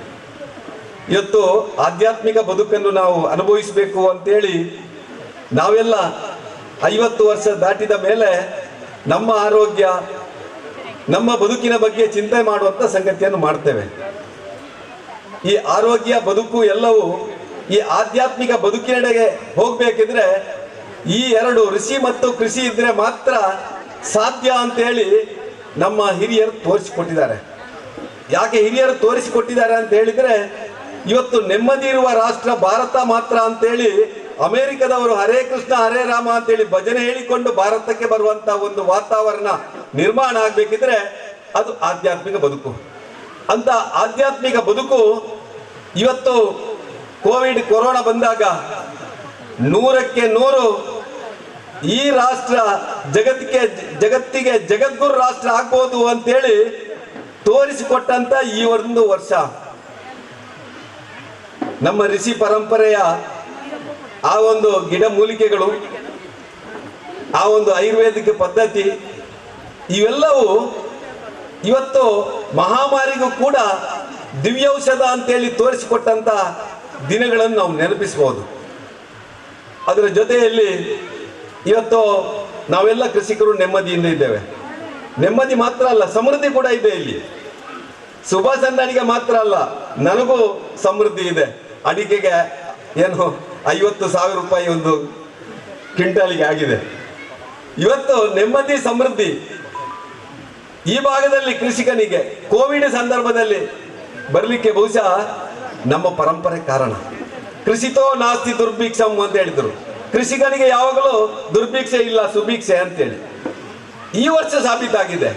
ಇವತ್ತು ಆಧ್ಯಾತ್ಮಿಕ ಬದುಕನ್ನು ನಾವು ಅನುಭವಿಸಬೇಕು ಅಂತೇಳಿ ನಾವೆಲ್ಲ 50 ವರ್ಷ ದಾಟಿದ ಮೇಲೆ ನಮ್ಮ ಆರೋಗ್ಯ, ನಮ್ಮ ಬದುಕಿನ ಬಗ್ಗೆ ಚಿಂತೆ ಮಾಡುವಂಥ ಸಂಗತಿಯನ್ನು ಮಾಡ್ತೇವೆ. ಈ ಆರೋಗ್ಯ, ಬದುಕು ಎಲ್ಲವೂ ಈ ಆಧ್ಯಾತ್ಮಿಕ ಬದುಕಿನೆಡೆಗೆ ಹೋಗ್ಬೇಕಿದ್ರೆ ಈ ಎರಡು ಋಷಿ ಮತ್ತು ಕೃಷಿ ಇದ್ರೆ ಮಾತ್ರ ಸಾಧ್ಯ ಅಂತೇಳಿ ನಮ್ಮ ಹಿರಿಯರು ತೋರಿಸಿಕೊಟ್ಟಿದ್ದಾರೆ. ಯಾಕೆ ಹಿರಿಯರು ತೋರಿಸಿಕೊಟ್ಟಿದ್ದಾರೆ ಅಂತ ಹೇಳಿದ್ರೆ, ಇವತ್ತು ನೆಮ್ಮದಿ ಇರುವ ರಾಷ್ಟ್ರ ಭಾರತ ಮಾತ್ರ ಅಂತೇಳಿ ಅಮೆರಿಕದವರು ಹರೇ ಕೃಷ್ಣ ಹರೇ ರಾಮ ಅಂತೇಳಿ ಭಜನೆ ಹೇಳಿಕೊಂಡು ಭಾರತಕ್ಕೆ ಬರುವಂತ ಒಂದು ವಾತಾವರಣ ನಿರ್ಮಾಣ ಆಗ್ಬೇಕಿದ್ರೆ ಅದು ಆಧ್ಯಾತ್ಮಿಕ ಬದುಕು. ಅಂತ ಆಧ್ಯಾತ್ಮಿಕ ಬದುಕು ಇವತ್ತು ಕೊರೋನಾ ಬಂದಾಗ 100ಕ್ಕೆ 100 ಈ ರಾಷ್ಟ್ರ ಜಗತ್ತಿಗೆ ಜಗದ್ಗುರು ರಾಷ್ಟ್ರ ಆಗ್ಬೋದು ಅಂತೇಳಿ ತೋರಿಸಿಕೊಟ್ಟಂತ ಈ ಒಂದು ವರ್ಷ. ನಮ್ಮ ಋಷಿ ಪರಂಪರೆಯ ಆ ಒಂದು ಗಿಡಮೂಲಿಕೆಗಳು, ಆ ಒಂದು ಆಯುರ್ವೇದಿಕ ಪದ್ಧತಿ ಇವೆಲ್ಲವೂ ಇವತ್ತು ಮಹಾಮಾರಿಗೂ ಕೂಡ ದಿವ್ಯೌಷಧ ಅಂತೇಳಿ ತೋರಿಸಿಕೊಟ್ಟಂತ ದಿನಗಳನ್ನು ನಾವು ನೆನಪಿಸಬಹುದು. ಅದರ ಜೊತೆಯಲ್ಲಿ ಇವತ್ತು ನಾವೆಲ್ಲ ಕೃಷಿಕರು ನೆಮ್ಮದಿಯಿಂದ ಇದ್ದೇವೆ. ನೆಮ್ಮದಿ ಮಾತ್ರ ಅಲ್ಲ, ಸಮೃದ್ಧಿ ಕೂಡ ಇದೆ ಇಲ್ಲಿ. ಸುಭಾಷ್ ಅಣ್ಣನಿಗೆ ಮಾತ್ರ ಅಲ್ಲ, ನನಗೂ ಸಮೃದ್ಧಿ ಇದೆ. ಅಡಿಕೆಗೆ ಏನು 50,000 ರೂಪಾಯಿ ಒಂದು ಕ್ವಿಂಟಾಲಿಗೆ ಆಗಿದೆ. ಇವತ್ತು ನೆಮ್ಮದಿ ಸಮೃದ್ಧಿ ಈ ಭಾಗದಲ್ಲಿ ಕೃಷಿಕನಿಗೆ ಕೋವಿಡ್ ಸಂದರ್ಭದಲ್ಲಿ ಬರಲಿಕ್ಕೆ ಬಹುಶಃ ನಮ್ಮ ಪರಂಪರೆ ಕಾರಣ. ಕೃಷಿತೋ ನಾಸ್ತಿ ದುರ್ಭಿಕ್ಷಂ ಅಂತ ಹೇಳಿದರು. ಕೃಷಿಕನಿಗೆ ಯಾವಾಗಲೂ ದುರ್ಭಿಕ್ಷೆ ಇಲ್ಲ, ಸುಭಿಕ್ಷೆ ಅಂತೇಳಿ. ಈ ವರ್ಷ ಸಾಬೀತಾಗಿದೆ.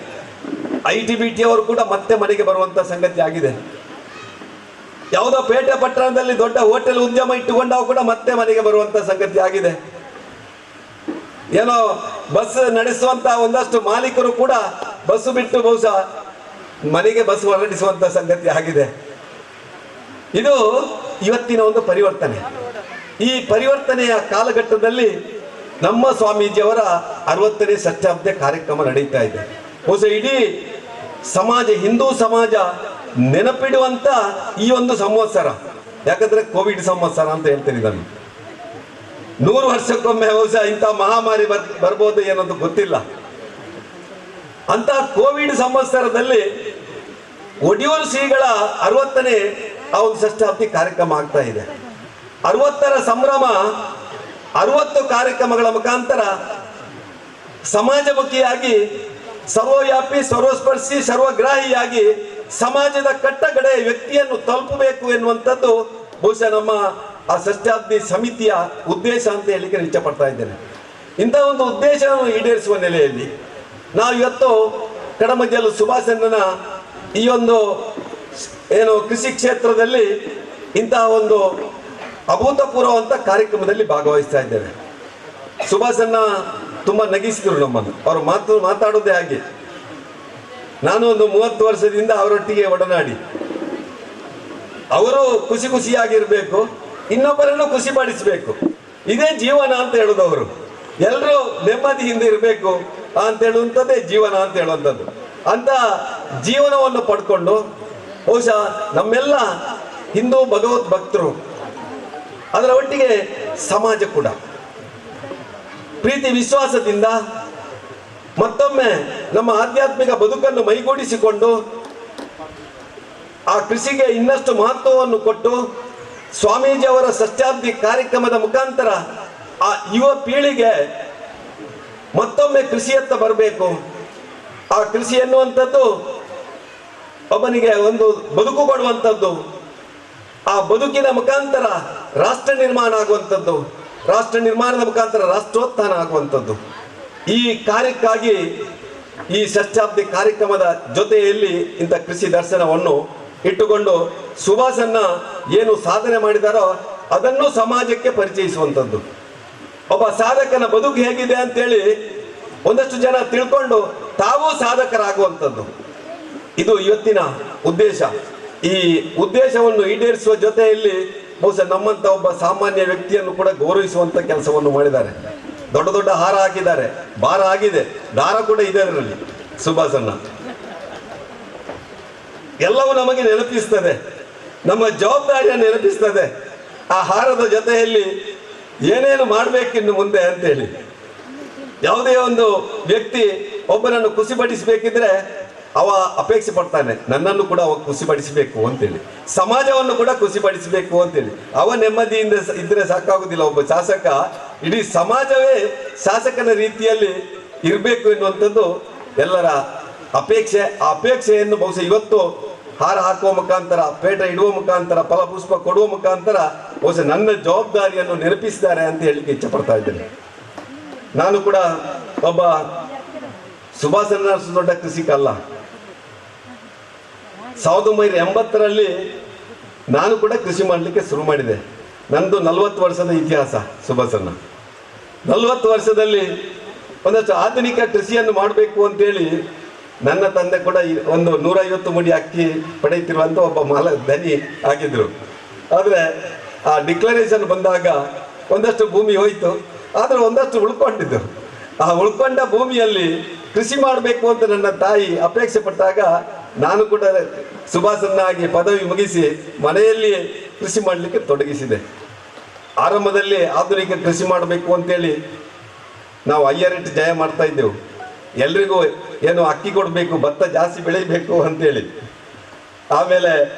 ITBT ಅವರು ಕೂಡ ಮತ್ತೆ ಮನೆಗೆ ಬರುವಂತ ಸಂಗತಿ ಆಗಿದೆ. ಯಾವುದೋ ಪೇಟೆ ಪಟ್ಟಣದಲ್ಲಿ ದೊಡ್ಡ ಹೋಟೆಲ್ ಉದ್ಯಮ ಇಟ್ಟುಕೊಂಡವು ಕೂಡ ಮತ್ತೆ ಮನೆಗೆ ಬರುವಂತ ಸಂಗತಿ ಆಗಿದೆ. ಏನೋ ಬಸ್ ನಡೆಸುವಂತ ಒಂದಷ್ಟು ಮಾಲೀಕರು ಕೂಡ ಬಸ್ಸು ಬಿಟ್ಟು ಬಹುಶಃ ಮನೆಗೆ ಬಸ್ ಹೊರಡಿಸುವಂತ ಸಂಗತಿ ಆಗಿದೆ. ಇದು ಇವತ್ತಿನ ಒಂದು ಪರಿವರ್ತನೆ. ಈ ಪರಿವರ್ತನೆಯ ಕಾಲಘಟ್ಟದಲ್ಲಿ ನಮ್ಮ ಸ್ವಾಮೀಜಿಯವರ 60ನೇ ಷಷ್ಠಾಬ್ದ ಕಾರ್ಯಕ್ರಮ ನಡೀತಾ ಇದೆ. ಬಹುಶಃ ಇಡೀ ಸಮಾಜ, ಹಿಂದೂ ಸಮಾಜ ನೆನಪಿಡುವಂತ ಈ ಒಂದು ಸಂವತ್ಸರ. ಯಾಕಂದ್ರೆ ಕೋವಿಡ್ ಸಂವತ್ಸರ ಅಂತ ಹೇಳ್ತೀನಿ ನಾನು. 100 ವರ್ಷಕ್ಕೊಮ್ಮೆ ಬಹುಶಃ ಇಂಥ ಮಹಾಮಾರಿ ಬರ್ಬೋದು ಏನಂತ ಗೊತ್ತಿಲ್ಲ. ಅಂತ ಕೋವಿಡ್ ಸಂವತ್ಸರದಲ್ಲಿ ಒಡಿಯೂರು ಶ್ರೀಗಳ 60ನೇ ಆ ಒಂದು ಷಷ್ಠಾಬ್ದಿ ಕಾರ್ಯಕ್ರಮ ಆಗ್ತಾ ಇದೆ. 60ರ ಸಂಭ್ರಮ, 60 ಕಾರ್ಯಕ್ರಮಗಳ ಮುಖಾಂತರ ಸಮಾಜಮುಖಿಯಾಗಿ, ಸರ್ವವ್ಯಾಪಿ, ಸರ್ವಸ್ಪರ್ಶಿ, ಸರ್ವಗ್ರಾಹಿಯಾಗಿ ಸಮಾಜದ ಕಟ್ಟಕಡೆ ವ್ಯಕ್ತಿಯನ್ನು ತಲುಪಬೇಕು ಎನ್ನುವಂಥದ್ದು ಬಹುಶಃ ನಮ್ಮ ಆ ಷಷ್ಠಾಬ್ದಿ ಸಮಿತಿಯ ಉದ್ದೇಶ ಅಂತ ಹೇಳಿಕ್ಕೆ ನಾನು ಇಷ್ಟಪಡ್ತಾ ಇದ್ದೇನೆ. ಇಂಥ ಒಂದು ಉದ್ದೇಶವನ್ನು ಈಡೇರಿಸುವ ನೆಲೆಯಲ್ಲಿ ನಾವು ಇವತ್ತು ಕಡಮಜ್ಜಲು ಸುಭಾಷಣ್ಣನ ಈ ಒಂದು ಏನು ಕೃಷಿ ಕ್ಷೇತ್ರದಲ್ಲಿ ಇಂತಹ ಒಂದು ಅಭೂತಪೂರ್ವವಂತ ಕಾರ್ಯಕ್ರಮದಲ್ಲಿ ಭಾಗವಹಿಸ್ತಾ ಇದ್ದೇವೆ. ಸುಭಾಷಣ್ಣ ತುಂಬಾ ನಗಿಸಿದ್ರು ನಮ್ಮನ್ನು. ಅವರು ಮಾತಾಡೋದೇ ಹಾಗೆ. ನಾನು ಒಂದು 30 ವರ್ಷದಿಂದ ಅವರೊಟ್ಟಿಗೆ ಒಡನಾಡಿ, ಅವರು ಖುಷಿಯಾಗಿರ್ಬೇಕು, ಇನ್ನೊಬ್ಬರನ್ನು ಖುಷಿ ಪಡಿಸಬೇಕು, ಇದೇ ಜೀವನ ಅಂತ ಹೇಳುದವರು. ಎಲ್ಲರೂ ನೆಮ್ಮದಿಯಿಂದ ಇರಬೇಕು ಅಂತ ಹೇಳುವಂಥದ್ದೇ ಜೀವನ ಅಂತ ಹೇಳುವಂಥದ್ದು. ಅಂತ ಜೀವನವನ್ನು ಪಡ್ಕೊಂಡು ಬಹುಶಃ ನಮ್ಮೆಲ್ಲ ಹಿಂದೂ ಭಗವದ್ ಭಕ್ತರು, ಅದರ ಒಟ್ಟಿಗೆ ಸಮಾಜ ಕೂಡ ಪ್ರೀತಿ ವಿಶ್ವಾಸದಿಂದ ಮತ್ತೊಮ್ಮೆ ನಮ್ಮ ಆಧ್ಯಾತ್ಮಿಕ ಬದುಕನ್ನು ಮೈಗೂಡಿಸಿಕೊಂಡು ಆ ಕೃಷಿಗೆ ಇನ್ನಷ್ಟು ಮಹತ್ವವನ್ನು ಕೊಟ್ಟು ಸ್ವಾಮೀಜಿಯವರ ಷಷ್ಠಾಬ್ದಿ ಕಾರ್ಯಕ್ರಮದ ಮುಖಾಂತರ ಆ ಯುವ ಪೀಳಿಗೆ ಮತ್ತೊಮ್ಮೆ ಕೃಷಿಯತ್ತ ಬರಬೇಕು. ಆ ಕೃಷಿ ಎನ್ನುವಂಥದ್ದು ಒಬ್ಬನಿಗೆ ಒಂದು ಬದುಕು ಕೊಡುವಂಥದ್ದು, ಆ ಬದುಕಿನ ಮುಖಾಂತರ ರಾಷ್ಟ್ರ ನಿರ್ಮಾಣ ಆಗುವಂಥದ್ದು, ರಾಷ್ಟ್ರ ನಿರ್ಮಾಣದ ಮುಖಾಂತರ ರಾಷ್ಟ್ರೋತ್ಥಾನ ಆಗುವಂಥದ್ದು. ಈ ಕಾರ್ಯಕ್ಕಾಗಿ ಈ ಷಷ್ಠಾಬ್ದಿ ಕಾರ್ಯಕ್ರಮದ ಜೊತೆಯಲ್ಲಿ ಇಂಥ ಕೃಷಿ ದರ್ಶನವನ್ನು ಇಟ್ಟುಕೊಂಡು ಸುಭಾಷಣ್ಣ ಏನು ಸಾಧನೆ ಮಾಡಿದಾರೋ ಅದನ್ನು ಸಮಾಜಕ್ಕೆ ಪರಿಚಯಿಸುವಂಥದ್ದು. ಒಬ್ಬ ಸಾಧಕನ ಬದುಕು ಹೇಗಿದೆ ಅಂತೇಳಿ ಒಂದಷ್ಟು ಜನ ತಿಳ್ಕೊಂಡು ತಾವೂ ಸಾಧಕರಾಗುವಂಥದ್ದು. ಇದು ಇವತ್ತಿನ ಉದ್ದೇಶ. ಈ ಉದ್ದೇಶವನ್ನು ಈಡೇರಿಸುವ ಜೊತೆಯಲ್ಲಿ ಬಹುಶಃ ನಮ್ಮಂತ ಒಬ್ಬ ಸಾಮಾನ್ಯ ವ್ಯಕ್ತಿಯನ್ನು ಕೂಡ ಗೌರವಿಸುವಂತ ಕೆಲಸವನ್ನು ಮಾಡಿದ್ದಾರೆ. ದೊಡ್ಡ ದೊಡ್ಡ ಹಾರ ಹಾಕಿದ್ದಾರೆ, ಭಾರ ಆಗಿದೆ, ದಾರ ಕೂಡ ಇದೆ ಅದರಲ್ಲಿ. ಸುಭಾಷಣ್ಣ ಎಲ್ಲವೂ ನಮಗೆ ನೆನಪಿಸ್ತದೆ, ನಮ್ಮ ಜವಾಬ್ದಾರಿಯನ್ನು ನೆನಪಿಸ್ತದೆ. ಆ ಹಾರದ ಜೊತೆಯಲ್ಲಿ ಏನೇನು ಮಾಡಬೇಕಿನ್ನು ಮುಂದೆ ಅಂತೇಳಿ. ಯಾವುದೇ ಒಂದು ವ್ಯಕ್ತಿ ಒಬ್ಬನನ್ನು ಖುಷಿಪಡಿಸಬೇಕಿದ್ರೆ ಅವ ಅಪೇಕ್ಷೆ ಪಡ್ತಾನೆ, ನನ್ನನ್ನು ಕೂಡ ಅವ ಖುಷಿಪಡಿಸಬೇಕು ಅಂತೇಳಿ, ಸಮಾಜವನ್ನು ಕೂಡ ಖುಷಿಪಡಿಸಬೇಕು ಅಂತೇಳಿ. ಅವ ನೆಮ್ಮದಿಯಿಂದ ಇದ್ರೆ ಸಾಕಾಗುದಿಲ್ಲ. ಒಬ್ಬ ಶಾಸಕ ಇಡೀ ಸಮಾಜವೇ ಶಾಸಕನ ರೀತಿಯಲ್ಲಿ ಇರಬೇಕು ಎನ್ನುವಂಥದ್ದು ಎಲ್ಲರ ಅಪೇಕ್ಷೆ. ಆ ಅಪೇಕ್ಷೆಯನ್ನು ಬಹುಶಃ ಇವತ್ತು ಹಾರ ಹಾಕುವ ಮುಖಾಂತರ, ಪೇಟ ಇಡುವ ಮುಖಾಂತರ, ಫಲಪುಷ್ಪ ಕೊಡುವ ಮುಖಾಂತರ ಬಹುಶಃ ನನ್ನ ಜವಾಬ್ದಾರಿಯನ್ನು ನೆನಪಿಸಿದ್ದಾರೆ ಅಂತ ಹೇಳಲಿಕ್ಕೆ ಇಚ್ಛಪಡ್ತಾ ಇದ್ದೇನೆ. ನಾನು ಕೂಡ ಒಬ್ಬ ಸುಭಾಷಣ್ಣ ದೊಡ್ಡ ಕೃಷಿಕ ಅಲ್ಲ. 1980ರಲ್ಲಿ ನಾನು ಕೂಡ ಕೃಷಿ ಮಾಡಲಿಕ್ಕೆ ಶುರು ಮಾಡಿದೆ. ನಂದು 40 ವರ್ಷದ ಇತಿಹಾಸ. ಸುಭಾಷಣ್ಣ 40 ವರ್ಷದಲ್ಲಿ ಒಂದಷ್ಟು ಆಧುನಿಕ ಕೃಷಿಯನ್ನು ಮಾಡಬೇಕು ಅಂತೇಳಿ ನನ್ನ ತಂದೆ ಕೂಡ ಒಂದು 150 ಮುಡಿ ಅಕ್ಕಿ ಪಡೆಯುತ್ತಿರುವಂಥ ಒಬ್ಬ ಧನಿ ಆಗಿದ್ರು. ಆದರೆ ಆ ಡಿಕ್ಲರೇಷನ್ ಬಂದಾಗ ಒಂದಷ್ಟು ಭೂಮಿ ಹೋಯಿತು, ಆದರೆ ಒಂದಷ್ಟು ಉಳ್ಕೊಂಡಿದ್ದು. ಆ ಉಳ್ಕೊಂಡ ಭೂಮಿಯಲ್ಲಿ ಕೃಷಿ ಮಾಡಬೇಕು ಅಂತ ನನ್ನ ತಾಯಿ ಅಪೇಕ್ಷೆ ಪಟ್ಟಾಗ ನಾನು ಕೂಡ ಸುಭಾಷಣ್ಣ ಆಗಿ ಪದವಿ ಮುಗಿಸಿ ಮನೆಯಲ್ಲಿ ಕೃಷಿ ಮಾಡಲಿಕ್ಕೆ ತೊಡಗಿಸಿದೆ. ಆರಂಭದಲ್ಲಿ ಆಧುನಿಕ ಕೃಷಿ ಮಾಡಬೇಕು ಅಂತೇಳಿ ನಾವು IR ಜಯ ಮಾಡ್ತಾ ಇದ್ದೆವು. ಎಲ್ರಿಗೂ ಏನು ಅಕ್ಕಿ ಕೊಡಬೇಕು, ಭತ್ತ ಜಾಸ್ತಿ ಬೆಳೀಬೇಕು ಅಂತೇಳಿ. ಆಮೇಲೆ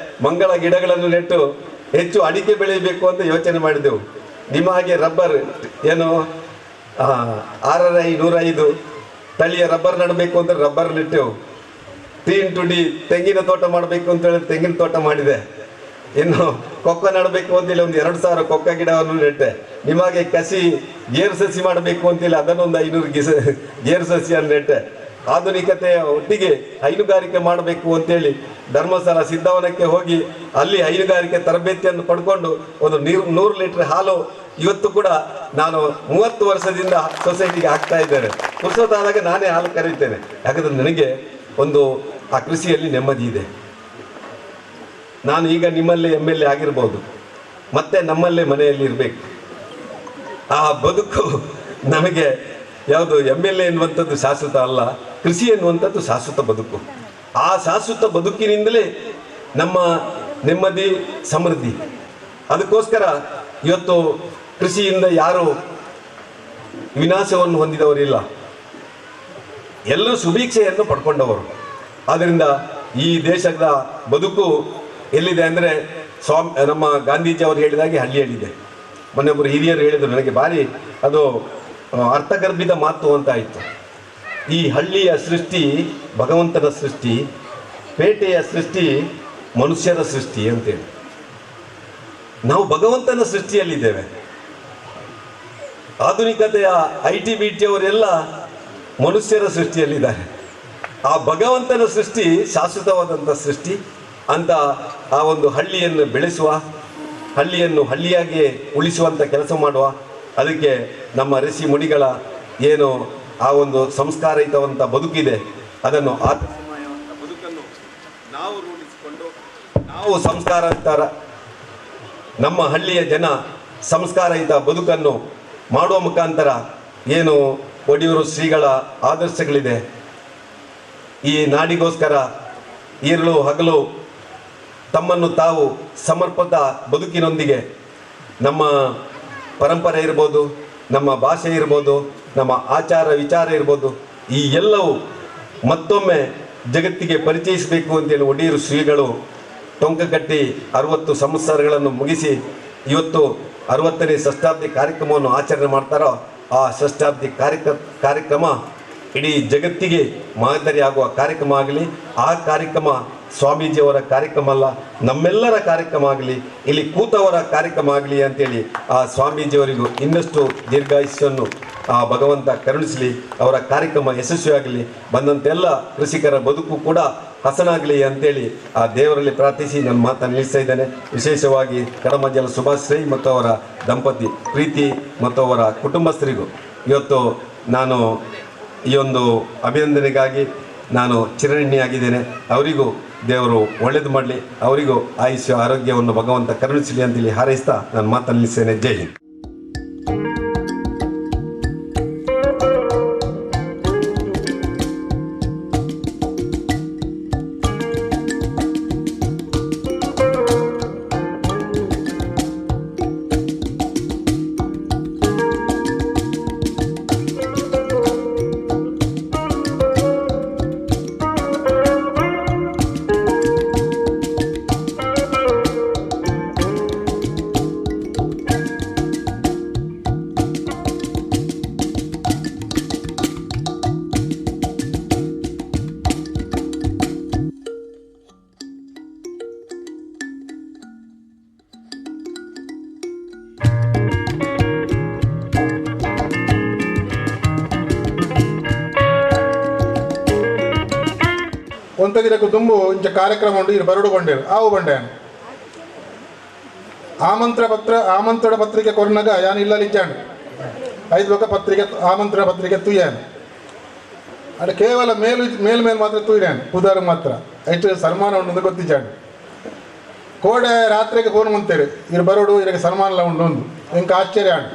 ಮಂಗಳ ಗಿಡಗಳನ್ನು ನೆಟ್ಟು ಹೆಚ್ಚು ಅಡಿಕೆ ಬೆಳೀಬೇಕು ಅಂತ ಯೋಚನೆ ಮಾಡಿದೆವು. ನಿಮ್ಮ ಹಾಗೆ ರಬ್ಬರ್ ಏನು RRI 105 ತಳಿಯ ರಬ್ಬರ್ ನೆಡಬೇಕು ಅಂತ ರಬ್ಬರ್ ನೆಟ್ಟೆವು. T into D ತೆಂಗಿನ ತೋಟ ಮಾಡಬೇಕು ಅಂತ ಹೇಳಿ ತೆಂಗಿನ ತೋಟ ಮಾಡಿದೆ. ಇನ್ನು ಕೊಕ್ಕ ನಡಬೇಕು ಅಂತೇಳಿ ಒಂದು 2,000 ಕೊಕ್ಕ ಗಿಡವನ್ನು ನೆಟ್ಟೆ. ನಿಮಗೆ ಕಸಿ ಗೇರು ಸಸಿ ಮಾಡಬೇಕು ಅಂತೇಳಿ ಅದನ್ನೊಂದು 500 ಗೇರು ಸಸಿಯನ್ನು ನೆಟ್ಟೆ. ಆಧುನಿಕತೆಯ ಒಟ್ಟಿಗೆ ಹೈನುಗಾರಿಕೆ ಮಾಡಬೇಕು ಅಂತೇಳಿ ಧರ್ಮಸ್ಥಳ ಸಿದ್ಧವನಕ್ಕೆ ಹೋಗಿ ಅಲ್ಲಿ ಹೈನುಗಾರಿಕೆ ತರಬೇತಿಯನ್ನು ಪಡ್ಕೊಂಡು ಒಂದು 100 ಲೀಟರ್ ಹಾಲು ಇವತ್ತು ಕೂಡ ನಾನು 30 ವರ್ಷದಿಂದ ಸೊಸೈಟಿಗೆ ಹಾಕ್ತಾ ಇದ್ದೇನೆ. ಪುರುಷೋತ್ತಾದಾಗ ನಾನೇ ಹಾಲು ಕರೀತೇನೆ. ಯಾಕಂದ್ರೆ ನನಗೆ ಒಂದು ಆ ಕೃಷಿಯಲ್ಲಿ ನೆಮ್ಮದಿ ಇದೆ. ನಾನು ಈಗ ನಿಮ್ಮಲ್ಲಿ MLA ಆಗಿರ್ಬೋದು, ಮತ್ತೆ ನಮ್ಮಲ್ಲೇ ಮನೆಯಲ್ಲಿ ಇರಬೇಕು. ಆ ಬದುಕು ನಮಗೆ ಯಾವುದು MLA ಎನ್ನುವಂಥದ್ದು ಶಾಶ್ವತ ಅಲ್ಲ, ಕೃಷಿ ಎನ್ನುವಂಥದ್ದು ಶಾಶ್ವತ ಬದುಕು. ಆ ಶಾಶ್ವತ ಬದುಕಿನಿಂದಲೇ ನಮ್ಮ ನೆಮ್ಮದಿ ಸಮೃದ್ಧಿ. ಅದಕ್ಕೋಸ್ಕರ ಇವತ್ತು ಕೃಷಿಯಿಂದ ಯಾರು ವಿನಾಶವನ್ನು ಹೊಂದಿದವರಿಲ್ಲ, ಎಲ್ಲರೂ ಸುಭೀಕ್ಷೆಯನ್ನು ಪಡ್ಕೊಂಡವರು. ಆದ್ದರಿಂದ ಈ ದೇಶದ ಬದುಕು ಎಲ್ಲಿದೆ ಅಂದರೆ ನಮ್ಮ ಗಾಂಧೀಜಿ ಅವರು ಹೇಳಿದಾಗೆ ಹಳ್ಳಿಯಲ್ಲಿದೆ. ಮೊನ್ನೆೊಬ್ಬರು ಹಿರಿಯರು ಹೇಳಿದರು, ನನಗೆ ಭಾರಿ ಅದು ಅರ್ಥಗರ್ಭಿತ ಮಾತು ಅಂತ ಆಯಿತು. ಈ ಹಳ್ಳಿಯ ಸೃಷ್ಟಿ ಭಗವಂತನ ಸೃಷ್ಟಿ, ಪೇಟೆಯ ಸೃಷ್ಟಿ ಮನುಷ್ಯರ ಸೃಷ್ಟಿ ಅಂತೇಳಿ. ನಾವು ಭಗವಂತನ ಸೃಷ್ಟಿಯಲ್ಲಿದ್ದೇವೆ. ಆಧುನಿಕತೆಯ IT BT ಅವರೆಲ್ಲ ಮನುಷ್ಯರ ಸೃಷ್ಟಿಯಲ್ಲಿದ್ದಾರೆ. ಆ ಭಗವಂತನ ಸೃಷ್ಟಿ ಶಾಶ್ವತವಾದಂಥ ಸೃಷ್ಟಿ ಅಂತ ಆ ಒಂದು ಹಳ್ಳಿಯನ್ನು ಬೆಳೆಸುವ, ಹಳ್ಳಿಯನ್ನು ಹಳ್ಳಿಯಾಗಿ ಉಳಿಸುವಂಥ ಕೆಲಸ ಮಾಡುವ. ಅದಕ್ಕೆ ನಮ್ಮ ಋಷಿ ಮುನಿಗಳ ಏನು ಆ ಒಂದು ಸಂಸ್ಕಾರಯುತವಂಥ ಬದುಕಿದೆ, ಅದನ್ನು ಬದುಕನ್ನು ನಾವು ರೂಢಿಸಿಕೊಂಡು ನಾವು ಸಂಸ್ಕಾರಯುತ ನಮ್ಮ ಹಳ್ಳಿಯ ಜನ ಸಂಸ್ಕಾರಯುತ ಬದುಕನ್ನು ಮಾಡುವ ಮುಖಾಂತರ ಏನು ಒಡಿಯೂರು ಶ್ರೀಗಳ ಆದರ್ಶಗಳಿದೆ, ಈ ನಾಡಿಗೋಸ್ಕರ ಇರಲು ಹಗಲು ತಮ್ಮನ್ನು ತಾವು ಸಮರ್ಪಿತ ಬದುಕಿನೊಂದಿಗೆ ನಮ್ಮ ಪರಂಪರೆ ಇರ್ಬೋದು, ನಮ್ಮ ಭಾಷೆ ಇರ್ಬೋದು, ನಮ್ಮ ಆಚಾರ ವಿಚಾರ ಇರ್ಬೋದು, ಈ ಎಲ್ಲವೂ ಮತ್ತೊಮ್ಮೆ ಜಗತ್ತಿಗೆ ಪರಿಚಯಿಸಬೇಕು ಅಂತೇಳಿ ಒಡಿಯೂರು ಶ್ರೀಗಳು ಟೊಂಕ ಕಟ್ಟಿ 60 ಸಂವತ್ಸರಗಳನ್ನು ಮುಗಿಸಿ ಇವತ್ತು 60ನೇ ಷಷ್ಠಾಬ್ದಿ ಕಾರ್ಯಕ್ರಮವನ್ನು ಆಚರಣೆ ಮಾಡ್ತಾರೋ, ಆ ಷಷ್ಠಾಬ್ದಿ ಕಾರ್ಯಕ್ರಮ ಇಡೀ ಜಗತ್ತಿಗೆ ಮಾದರಿಯಾಗುವ ಕಾರ್ಯಕ್ರಮ ಆಗಲಿ. ಆ ಕಾರ್ಯಕ್ರಮ ಸ್ವಾಮೀಜಿಯವರ ಕಾರ್ಯಕ್ರಮ ಅಲ್ಲ, ನಮ್ಮೆಲ್ಲರ ಕಾರ್ಯಕ್ರಮ ಆಗಲಿ, ಇಲ್ಲಿ ಕೂತವರ ಕಾರ್ಯಕ್ರಮ ಆಗಲಿ ಅಂತೇಳಿ ಆ ಸ್ವಾಮೀಜಿಯವರಿಗೂ ಇನ್ನಷ್ಟು ದೀರ್ಘಾಯುಷ್ಯನ್ನು ಆ ಭಗವಂತ ಕರುಣಿಸಲಿ. ಅವರ ಕಾರ್ಯಕ್ರಮ ಯಶಸ್ವಿಯಾಗಲಿ, ಬಂದಂತೆಲ್ಲ ಕೃಷಿಕರ ಬದುಕು ಕೂಡ ಹಸನಾಗಲಿ ಅಂತೇಳಿ ಆ ದೇವರಲ್ಲಿ ಪ್ರಾರ್ಥಿಸಿ ನನ್ನ ಮಾತನ್ನು ನಿಲ್ಲಿಸ್ತಾ ಇದ್ದೇನೆ. ವಿಶೇಷವಾಗಿ ಕಡಮಜ್ಜಲ ಸುಭಾಷ್ ರೈ ಮತ್ತು ಅವರ ದಂಪತಿ ಪ್ರೀತಿ ಮತ್ತು ಅವರ ಕುಟುಂಬಸ್ಥರಿಗೂ ಇವತ್ತು ನಾನು ಈ ಒಂದು ಅಭಿನಂದನೆಗಾಗಿ ನಾನು ಚಿರಋಣಿಯಾಗಿದ್ದೇನೆ. ಅವರಿಗೂ ದೇವರು ಒಳ್ಳೇದು ಮಾಡಲಿ, ಅವರಿಗೂ ಆಯುಷ್ಯ ಆರೋಗ್ಯವನ್ನು ಭಗವಂತ ಕರುಣಿಸಲಿ ಅಂತೇಳಿ ಹಾರೈಸ್ತಾ ನಾನು ಮಾತನ್ನು ನಿಲ್ಲಿಸ್ತೇನೆ. ಜೈ ಹಿಂದ್. ಒಂತಗಿರಕ್ಕೆ ತುಂಬು ಇಂಚ ಕಾರ್ಯಕ್ರಮ ಉಂಟು ಇರು ಬರಡುಗೊಂಡೇರು ಆವು ಬಂಡೇನು ಆಮಂತ್ರಣ ಪತ್ರಿಕೆ ಕೊರ್ನಾಗ ಯಾನು ಇಲ್ಲಲಿಜ್ಜಾಂಡು 5 ಬೊಕ್ಕ ಪತ್ರಿಕೆ ಆಮಂತ್ರಣ ಪತ್ರಿಕೆ ತುಯ್ಯಾನು ಅದು ಕೇವಲ ಮೇಲ್ ಮಾತ್ರ ತುಯ್ಯಾನು ಪುದಾರು ಮಾತ್ರ ಎಷ್ಟು ಸನ್ಮಾನ ಉಂಟು ಗೊತ್ತಿಜ್ಜಾಂಡು ಕೋಡೆ ರಾತ್ರಿಗೆ ಫೋನ್ ಮುಂತೇರು ಇರು ಬರೋಡು ಇದಕ್ಕೆ ಸನ್ಮಾನ ಉಂಟು ಒಂದು ಇಂಕ ಆಶ್ಚರ್ಯ ಆಂಡು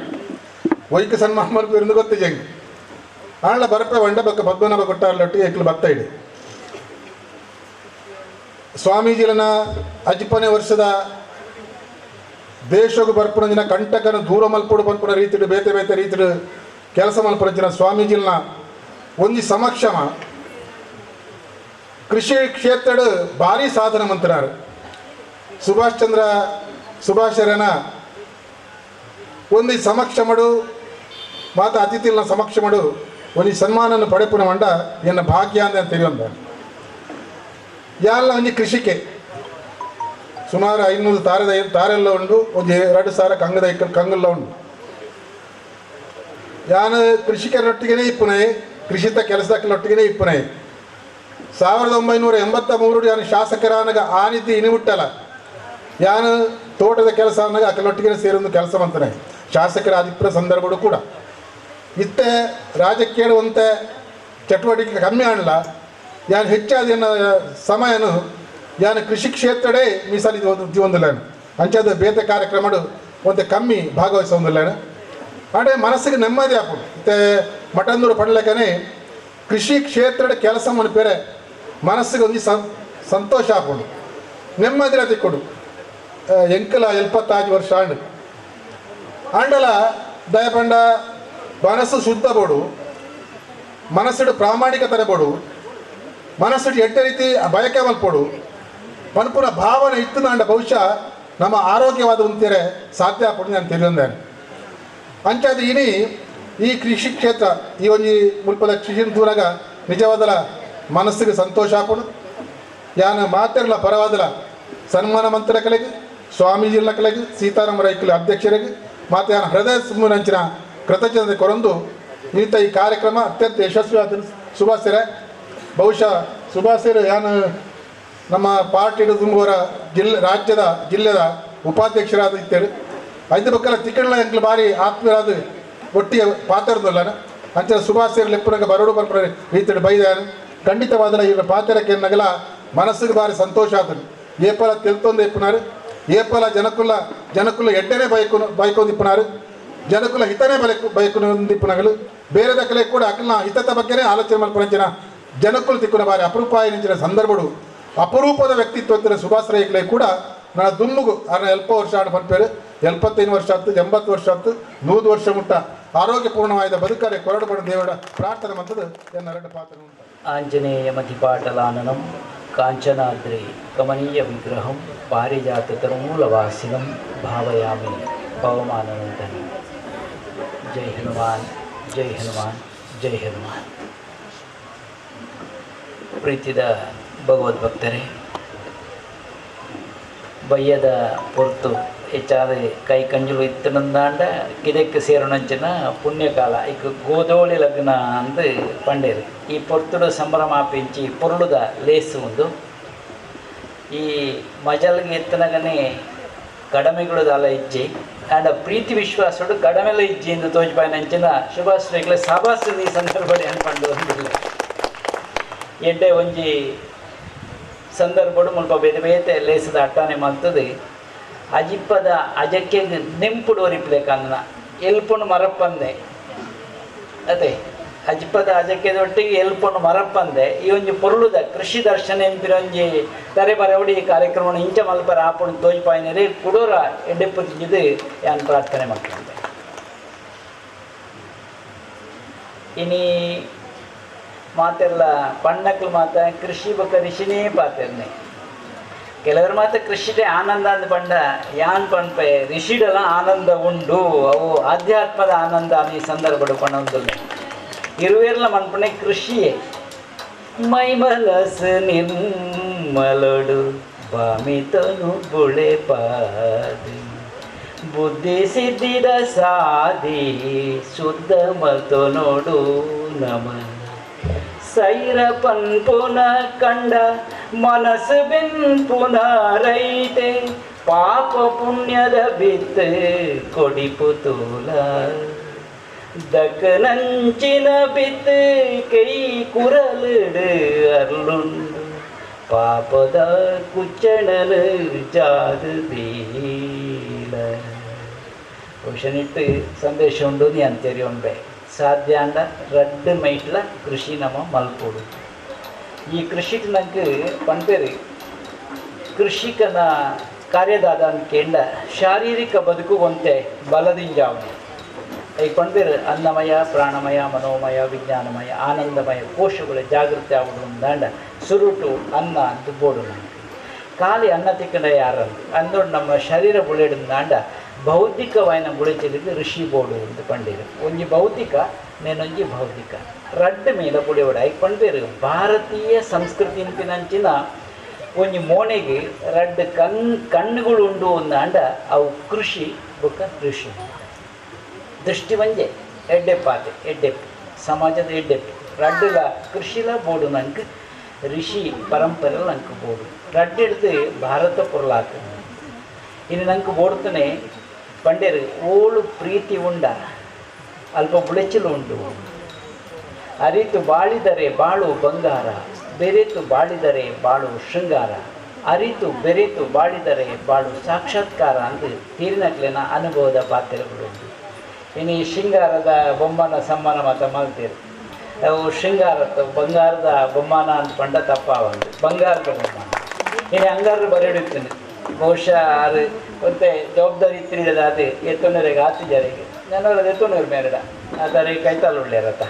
ಒಯ್ಕೆ ಸನ್ಮಾನ ಮಲ್ಪು ಇருந்து ಗೊತ್ತಿಜ್ಜಂಗೆ ಆಂಡ್ಲ ಬರಪೆ ಒಂಡೆ ಬೊಕ್ಕ ಪದ್ಮನಾಭ ಕೊಟ್ಟಾರ್ಲೊಟ್ಟಿಗೆ ಎಕ್ಲು ಬತ್ತ ಇಡಿ ಸ್ವಾಮೀಜಿಲನ ಅಜ್ಪನೆ ವರ್ಷದ ದೇಶಕ್ಕೆ ಬರ್ಪುನ ದಿನ ಕಂಟಕನ ದೂರ ಮಲ್ಪುಡು ಬಂದ್ಪುನ ರೀತಿಡು ಬೇತೆ ಬೇತೆ ರೀತಿಡು ಕೆಲಸ ಮಲ್ಪುನ ಸ್ವಾಮೀಜಿಲನ ಒಂದು ಸಮಕ್ಷಮ ಕೃಷಿ ಕ್ಷೇತ್ರ ಭಾರಿ ಸಾಧನ ಮಂತ್ರಾರು ಸುಭಾಷರನ ಒಂದು ಸಮಕ್ಷಮಡು ಮಾತ ಅತಿಥಿನ ಸಮಕ್ಷಮಡು ಒಂದು ಸನ್ಮಾನನ ಪಡೆಪುನ ಮಂಡ ಎನ್ನ ಭಾಗ್ಯ ಅಂತ ತಿಳಿಯೊಂದ ಯಾಲ್ಲ ಒಂಜಿ ಕೃಷಿಕೆ ಸುಮಾರು 500 ತಾರೆಲ್ಲ ಉಂಡು ಒಂಜಿ 2,000 ಕಂಗದ ಕಂಗಲ್ಲ ಉಂಡು. ಯಾನು ಕೃಷಿಕರೊಟ್ಟಿಗೆ ಇಪ್ಪುನೆ ಕೃಷಿತ ಕೆಲಸದೊಟ್ಟಿಗೆ ಇಪ್ಪುನೆ 1983 ಯಾನು ಶಾಸಕರಾನಾಗ ಆ ರೀತಿ ಇನಿಬಿಟ್ಟಲ್ಲ ಯಾನು ತೋಟದ ಕೆಲಸ ಅನ್ನಾಗ ಅಕ್ಕಲೊಟ್ಟಿಗೆ ಸೇರೊಂದು ಕೆಲಸ ಮಾಡ್ತಾನೆ ಶಾಸಕರ ಆದಿತ್ಯ ಸಂದರ್ಭಗಳು ಕೂಡ ಇತ್ತೆ ರಾಜಕೀಯವಂತ ಚಟುವಟಿಕೆ ಕಮ್ಮಿ ಆಣಲ್ಲ ಯಾನು ಹೆಚ್ಚಾದ ಸಮಯನು ಯಾನು ಕೃಷಿ ಕ್ಷೇತ್ರಡೇ ಮೀಸಲಿದ್ದಿಲ್ಲ ಅಂಚದ ಬೇತೆ ಕಾರ್ಯಕ್ರಮಡು ಒಂದು ಕಮ್ಮಿ ಭಾಗವಹಿಸೋದಿಲ್ಲ ಅಡೆ ಮನಸ್ಸಿಗೆ ನೆಮ್ಮದಿ ಹಾಕೋದು ಮತ್ತೆ ಮಠಂದೂರು ಪಡ್ಲಕ್ಕನೆ ಕೃಷಿ ಕ್ಷೇತ್ರದ ಕೆಲಸ ಮಣಿಪೇರೆ ಮನಸ್ಸಿಗೆ ಒಂದು ಸಂತೋಷ ಹಾಕೋದು ನೆಮ್ಮದಿ ತಿಕ್ಕೊಡು ಎಂಕಲ 75 ವರ್ಷ ಆಂಡಲ ದಯಪಂಡ ಮನಸ್ಸು ಶುದ್ಧ ಬೋಡು ಮನಸ್ಸಿಡು ಪ್ರಾಮಾಣಿಕತೆ ಬೋಡು ಮನಸ್ಸಿಡು ಎಟ್ಟ ರೀತಿ ಬಯಕೆ ಮಲ್ಪೋಡು ಪನ್ಪುನ ಭಾವನೆ ಇತ್ತು ನಾಂಡ ಬಹುಶಃ ನಮ್ಮ ಆರೋಗ್ಯವಾದ ಉಂತೇರೆ ಸಾಧ್ಯ ಆಗ್ಬಿಟ್ಟು ನಾನು ತಿಳಿಯೊಂದೇನೆ ಅಂಚಾದ ಇನಿ ಈ ಕೃಷಿ ಕ್ಷೇತ್ರ ಈ ಒಂದು ಮುಲ್ಪದ ಕೃಷಿ ದೂರಾಗ ನಿಜವಾದಲ ಮನಸ್ಸಿಗೆ ಸಂತೋಷ ಹಾಕೋಡು ಯಾನ ಮಾತೆರ್ಲ ಪರವಾದಲ ಸನ್ಮಾನ ಮಂತ್ರಕಲೆಗೆ ಸ್ವಾಮೀಜಿಲ ಕಲೆಗೆ ಸೀತಾರಾಮ ರೈಕಲ ಅಧ್ಯಕ್ಷರಿಗೆ ಮತ್ತು ಯಾನ ಹೃದಯ ಸುಮ್ಮನಂಚಿನ ಕೃತಜ್ಞತೆ ಕೊರಂದು ಇಂಥ ಈ ಕಾರ್ಯಕ್ರಮ ಅತ್ಯಂತ ಯಶಸ್ವಿಯಾದ ಸುಭಾಷಿರೆ ಬಹುಶಃ ಸುಭಾಷಿರು ಯಾನು ನಮ್ಮ ಪಾರ್ಟಿ ತುಂಬುವರ ರಾಜ್ಯದ ಜಿಲ್ಲೆದ ಉಪಾಧ್ಯಕ್ಷರಾದ ಇತ್ತೇಳಿ ಐದು ಬಕ್ಕಲ ತಿಕ್ಕಣ್ಣ ಎಂಕ್ಲು ಬಾರಿ ಆತ್ಮೀಯರಾದ ಒಟ್ಟಿಗೆ ಪಾತ್ರದಲ್ಲ ಅಂಚೆ ಸುಭಾಷಿರು ಲೆಪ್ಪನಾಗ ಬರಡು ಬರ್ಪಡ ರೀತಿ ಬೈದಾನು ಖಂಡಿತವಾದ ಇವ್ರ ಪಾತ್ರಕ್ಕೆ ನಗಲ ಮನಸ್ಸಿಗೆ ಬಾರಿ ಸಂತೋಷ ಆತನು ಏಪಲ ತೆಲ್ತೊಂದು ಇಪ್ಪನಾರು ಏಪಲ ಜನಕುಲ ಎಡ್ಡನೇ ಬೈಕೊಂದಿಪ್ಪನಾರು ಜನಕುಲ ಹಿತನೇ ಬೈಕೊಂದಿಪ್ಪನಗಳು ಬೇರೆ ದಕ್ಕಲೆ ಕೂಡ ಅಕ್ಕನ ಹಿತದ ಬಗ್ಗೆನೇ ಆಲೋಚನೆ ಮಲ್ಪನ ಜನಕುಲು ತಿಕ್ಕುನ ಬಾರಿ ಅಪರೂಪ ನಿಂಚಿನ ಸಂದರ್ಭಗಳು ಅಪರೂಪದ ವ್ಯಕ್ತಿತ್ವದ ಸುಭಾಷ್ ಕೂಡ ನನ್ನ ದುಮ್ಮುಗು ಅನ್ನ 70 ವರ್ಷ ಆಡು ಬಂದ್ಪೇರು 75 ವರ್ಷ ಆಯ್ತು 80 ವರ್ಷ ಆಯ್ತು 100 ವರ್ಷ ಮುಟ್ಟ ಆರೋಗ್ಯಪೂರ್ಣವಾದ ಬದುಕರೆ ಕೊರಡು ಬಡ ದೇವರ ಪ್ರಾರ್ಥನೆ ಮತ್ತದು ಎನ್ನೆರಡು ಪಾತ್ರ ಉಂಟು. ಆಂಜನೇಯ ಮತಿಪಾಟಲಾನನಂ ಕಾಂಚನಾದ್ರಿ ಕಮನೀಯ ವಿಗ್ರಹಂ ಪಾರಿಜಾತ ತರುಮೂಲವಾಸಿನಂ ಭಾವಯಾಮಿ ಪವಮಾನನಂದನ. ಜೈ ಹನುಮಾನ್ ಜೈ ಹನುಮಾನ್ ಜೈ ಹನುಮಾನ್. ಪ್ರೀತಿದ ಭಗವದ್ಭಕ್ತರೇ, ಬಯ್ಯದ ಪೊರ್ತು ಹೆಚ್ಚಾದ ಕೈ ಕಂಜುಲು ಇತ್ತನಂದಾಂಡ ಕಿದಕ್ಕೆ ಸೇರೋಣಂಚಿನ ಪುಣ್ಯಕಾಲ ಈಗ ಗೋಧೋಳಿ ಲಗ್ನ ಅಂತ ಪಂಡೇರು ಈ ಪೊರ್ತುಡು ಸಂಭ್ರಮ ಪೆಂಚಿ ಪೊರುಳುದ ಲೇಸು ಒಂದು ಈ ಮಜಲ್ಗೆ ಎತ್ತನಗನೆ ಕಡಮೆಗಳು ದಾಲ ಇಜ್ಜಿ ಆಂಡ ಪ್ರೀತಿ ವಿಶ್ವಾಸಡು ಕಡಮೆಲ ಇಜ್ಜಿ ಎಂದು ತೋಜ್ಪಾಯಿನಂಚಿನ ಶುಭಾಶ್ರೀಗಳ ಸಾಭಾಸ ಈ ಸಂದರ್ಭದಲ್ಲಿ ಅನ್ಪಂಡು ಒಂದಿಲ್ಲ ಎಡ್ಡೆ ಒಂಜಿ ಸಂದರ್ಭಡು ಮುಲ್ಪ ಬೇತೆ ಬೇತೆ ಲೇಸದ ಅಟ್ಟಾನೆ ಮಾಡ್ತದೆ ಅಜಿಪ್ಪದ ಅಜಕ್ಕೆ ನೆಂಪುಡು ಒರಿಪ್ಲೇಕನ್ನ ಎಲ್ಪುಂಡು ಮರಪ್ಪಂದೆ ಅದೇ ಅಜಿಪ್ಪದ ಅಜಕ್ಕೆದೊಟ್ಟಿಗೆ ಎಲ್ಪುಂಡು ಮರಪ್ಪಂದೆ ಈ ಒಂಜಿ ಪೊರುಳುದ ಕೃಷಿ ದರ್ಶನ ಎಂಪಿರೊಂಜಿ ತರೆ ಬರವಡಿ ಈ ಕಾರ್ಯಕ್ರಮ ಇಂಚ ಮಲ್ಪರ ಆಪುಂಡು ತೋಜ್ಪಾಯಿನರಿ ಕುಡೋರ ಎಡ್ಡೆಪ್ಪು ತಿಂಜಿದು ಯಾನ್ ಪ್ರಾರ್ಥನೆ ಮಾಡ್ಕೊಂಡೆ. ಇನಿ ಮಾತೆಲ್ಲ ಪಣ್ಣಕ್ಲು ಮಾತ ಕೃಷಿ ಬೊಕ್ಕ ರಿಷಿನೇ ಪಾತೆರ್ನೆ ಕೆಲವರು ಮಾತ್ರ ಕೃಷಿಡೆ ಆನಂದ ಅಂದ್ ಪಂಡ ಯಾನ್ ಪನ್ಪೆ ರಿಷಿಡಲ ಆನಂದ ಉಂಡು ಅವು ಆಧ್ಯಾತ್ಮದ ಆನಂದ ಈ ಸಂದರ್ಭಡು ಪಣ್ಣೊಂದುಲ್ಲ ಇರುವೆರ್ಲ ಮನ್ಪಣೆ ಕೃಷಿಯೇ ಮೈಮಲಸ ನಿರ್ಮಲಡು ಬಾಮಿತನು ಬುಳೆ ಪಾದಿ ಬುದ್ಧಿ ಸಿದ್ಧಿದ ಸಾದಿ ಶುದ್ಧ ಮಲ್ತು ನೋಡು ನಮ ಸೈರ ಪನ್ಪುನ ಕಂಡ ಮನಸ್ಸು ಬೆನ್ಪುನ ರೈತೆ ಪಾಪ ಪುಣ್ಯದ ಬಿತ್ತು ಕೊಡಿಪು ತೋಲ ದಕ್ಕನಂಚಿನ ಬಿತ್ತು ಕೈ ಕುರಲಿಡು ಅರ್ಲುಂಡು ಪಾಪದ ಕುಚ್ಚಣಲು ಜಾದು ದೀಲ ಕ್ವಶನಿಟ್ಟು ಸಂದೇಶ ಉಂಡು ನೀ ಅಂತೇರಿ ಉಂಡೆ ಸಾಧ್ಯ ಅಂಡ ರಡ್ಡು ಮೈಟ್ಲ ಕೃಷಿ ನಮ್ಮ ಮಲ್ಪೋಡು ಈ ಕೃಷಿಗೆ ನಂಗೆ ಪಂಪೇರಿ ಕೃಷಿಕನ ಕಾರ್ಯದಾದ ಕೇಂದ್ರ ಶಾರೀರಿಕ ಬದುಕು ಒಂತೆ ಬಲದಿಂಜಾವಣೆ ಈ ಪಂಪೇರು ಅನ್ನಮಯ ಪ್ರಾಣಮಯ ಮನೋಮಯ ವಿಜ್ಞಾನಮಯ ಆನಂದಮಯ ಕೋಶಗಳ ಜಾಗೃತಿ ಆಗುವುದು ಅಂದಾಂಡ ಸುರುಟು ಅನ್ನ ದುಬ್ಬೋಡು ನಮಗೆ ಖಾಲಿ ಅನ್ನ ತಿಕ್ಕಂಡ ಯಾರಂತ ಅಂದೋಡು ನಮ್ಮ ಶರೀರ ಬುಳೆಡಿಂದಾಂಡ ಭೌತಿಕವಾಯಿನ ಬುಳಿಚಲಿದ್ದು ಋಷಿ ಬೋಡು ಅಂತ ಪಂಡಿರು ಒಂಜಿ ಭೌತಿಕ నేనొంజి ಭೌತಿಕ ರಡ್ಡು ಮೇಲೆ ಬುಳಿಯೋಡ ಐಕ್ ಪಂಡೇರು ಭಾರತೀಯ ಸಂಸ್ಕೃತಿ ಇಂತಿನಂಚಿನ ಒಂಜಿ ಮೋನೆಗೆ ರಡ್ಡು ಕಣ್ಣುಗಳು ಉಂಡು ಅಂದಾಂಡ ಅವು ಕೃಷಿ ಬೊಕ್ಕ ಋಷಿ ದೃಷ್ಟಿ ಒಂಜೆ ಎಡ್ಡೆಪ್ಪಾತೆ ಎಡ್ಡೆಪ್ಪು ಸಮಾಜದ ಎಡ್ಡೆಪ್ಪು ರಡ್ಡುಲ ಕೃಷಿಲ ಬೋಡು ನಂಗೆ ಋಷಿ ಪರಂಪರೆಲ್ಲ ನಂಗೆ ಬೋಡು ರಡ್ಡೆಡ್ದು ಭಾರತ ಪುರ್ಲಾಕ ಇನ್ನು ನಂಗೆ ಬೋಡ್ತಾನೆ ಪಂಡೇರು ಓಳು ಪ್ರೀತಿ ಉಂಡ ಅಲ್ಪ ಬುಳೆಚಲು ಉಂಡು ಅರಿತು ಬಾಳಿದರೆ ಬಾಳು ಬಂಗಾರ ಬೆರೆತು ಬಾಳಿದರೆ ಬಾಳು ಶೃಂಗಾರ ಅರಿತು ಬೆರೆತು ಬಾಳಿದರೆ ಬಾಳು ಸಾಕ್ಷಾತ್ಕಾರ ಅಂತ ತೀರಿನಕ್ಲಿನ ಅನುಭವದ ಪಾತ್ರಗಳು ಇನ್ನು ಈ ಶೃಂಗಾರದ ಬೊಮ್ಮನ ಸಮ್ಮಾನ ಮಾತ ಮಾಡ್ತೀರಿ ಅವು ಶೃಂಗಾರದ ಬಂಗಾರದ ಬೊಮ್ಮನ ಅಂತ ಪಂಡ ತಪ್ಪಾವಂದು ಬಂಗಾರದ ಬೊಮ್ಮನ ಇನ್ನು ಹಂಗಾರು ಬರೆಯಿಡುತ್ತೇನೆ ಬಹುಶಃ ಅದು ಮತ್ತೆ ಜವಾಬ್ದಾರಿ ತಿಳಿದ ಅದು ಎತ್ತೊಂದರೆಗೆ ಆತಿಜರಿಗೆ ನಾನು ಎತ್ತೊಂದರ ಮೇರಡ ಆದರೆ ಕೈತಾಲು ಒಳ್ಳೆಯರತ್ತ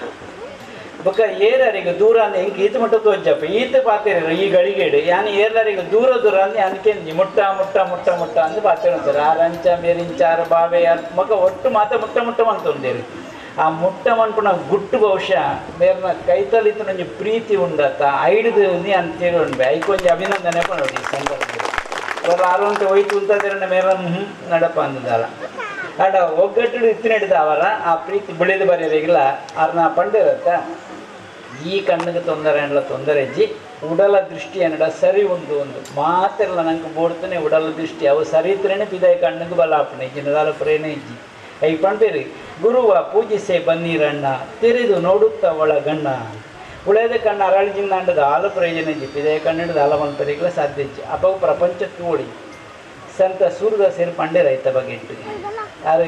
ಬೊಕ್ಕ ಏರರಿಗೆ ದೂರ ಅಂದ್ರೆ ಹೆಂಗೆ ಈತ ಮಟ್ಟ ತೋಜಪ್ಪ ಈತ ಪಾತಿರ ಈ ಗಳಿಗೆಡು ಯಾನು ಏರ್ಲರಿಗೆ ದೂರ ದೂರ ಅಂದ್ರೆ ಅನ್ಕೇಂಜಿ ಮುಟ್ಟ ಮುಟ್ಟ ಮುಟ್ಟ ಮುಟ್ಟ ಅಂತ ಪಾತಿರ ಅಂತಾರೆ ಆರಂಚ ಮೇರಿಂಚಾರ ಬಾವೆ ಮಗ ಒಟ್ಟು ಮಾತ ಮುಟ್ಟ ಮುಟ್ಟ ಅಂತಂದೇರಿ ಆ ಮುಟ್ಟ ಮನ್ಪುಣ ಗುಟ್ಟು ಬಹುಶಃ ಮೇರ್ನ ಕೈತಲಿತ್ತು ನಂಜಿ ಪ್ರೀತಿ ಉಂಡತ್ತ ಐಡ್ದು ನೀ ಅಂತೇಳಿ ಉಂಡ್ಬೆ ಐಕೊಂಜಿ ಅಭಿನಂದನೆ ನೋಡಿ ಈ ಸಂದರ್ಭದಲ್ಲಿ ಅವರು ಆರುವಂತೆ ಹೋಯ್ತು ಅಂತಂದ್ರೆ ಮೇರ ನಡಪ ಅಂದಲ್ಲ ಆಡ ಒಗ್ಗಟ್ಟು ಇತ್ತಿನಡಿದ ಅವರ ಆ ಪ್ರೀತಿ ಬೆಳೆದು ಬರೆಯೋದಿಲ್ಲ ಅವ್ರನ್ನ ಪಂಡಿರತ್ತ ಈ ಕಣ್ಣಿಗೆ ತೊಂದರೆ ಅನ್ನಲ ತೊಂದರೆ ಇಜ್ಜಿ ಉಡಲ ದೃಷ್ಟಿ ಅನ್ನಡ ಸರಿ ಒಂದು ಮಾತೆಲ್ಲ ನಂಗೆ ಬೋಡ್ತಾನೆ ಉಡಲ ದೃಷ್ಟಿ ಅವು ಸರಿ ಇದ್ರೇನೆ ಪಿದಾಯ ಕಣ್ಣಿಗೆ ಬಲಾಪಣೆ ಜನದಾಲ ಪ್ರೇರಣೆ ಇಜ್ಜಿ ಐ ಪಂಡೇರಿ ಗುರುವ ಪೂಜಿಸೆ ಬನ್ನೀರಣ್ಣ ತೆರೆದು ನೋಡುತ್ತಾ ಒಳಗಣ್ಣ ಉಳೆದ ಕಣ್ಣು ಅರಳಿಜಿಂದ ಅಂಡದ ಹಾಲು ಪ್ರಯೋಜನ ಇಜ್ಜಿ ಪಿದಾಯ ಕಣ್ಣಿಡದ ಹಾಲ ಮಲ್ಪರಿಗಳ ಸಾಧ್ಯ ಇಜ್ಜಿ ಅಪ್ಪವು ಪ್ರಪಂಚಕ್ಕೆ ಓಡಿ ಸಂತ ಸೂರ್ಯದಾಸರು ಪಂಡೆ ರೈತ ಬಗ್ಗೆ ಇಟ್ಟು ಯಾರು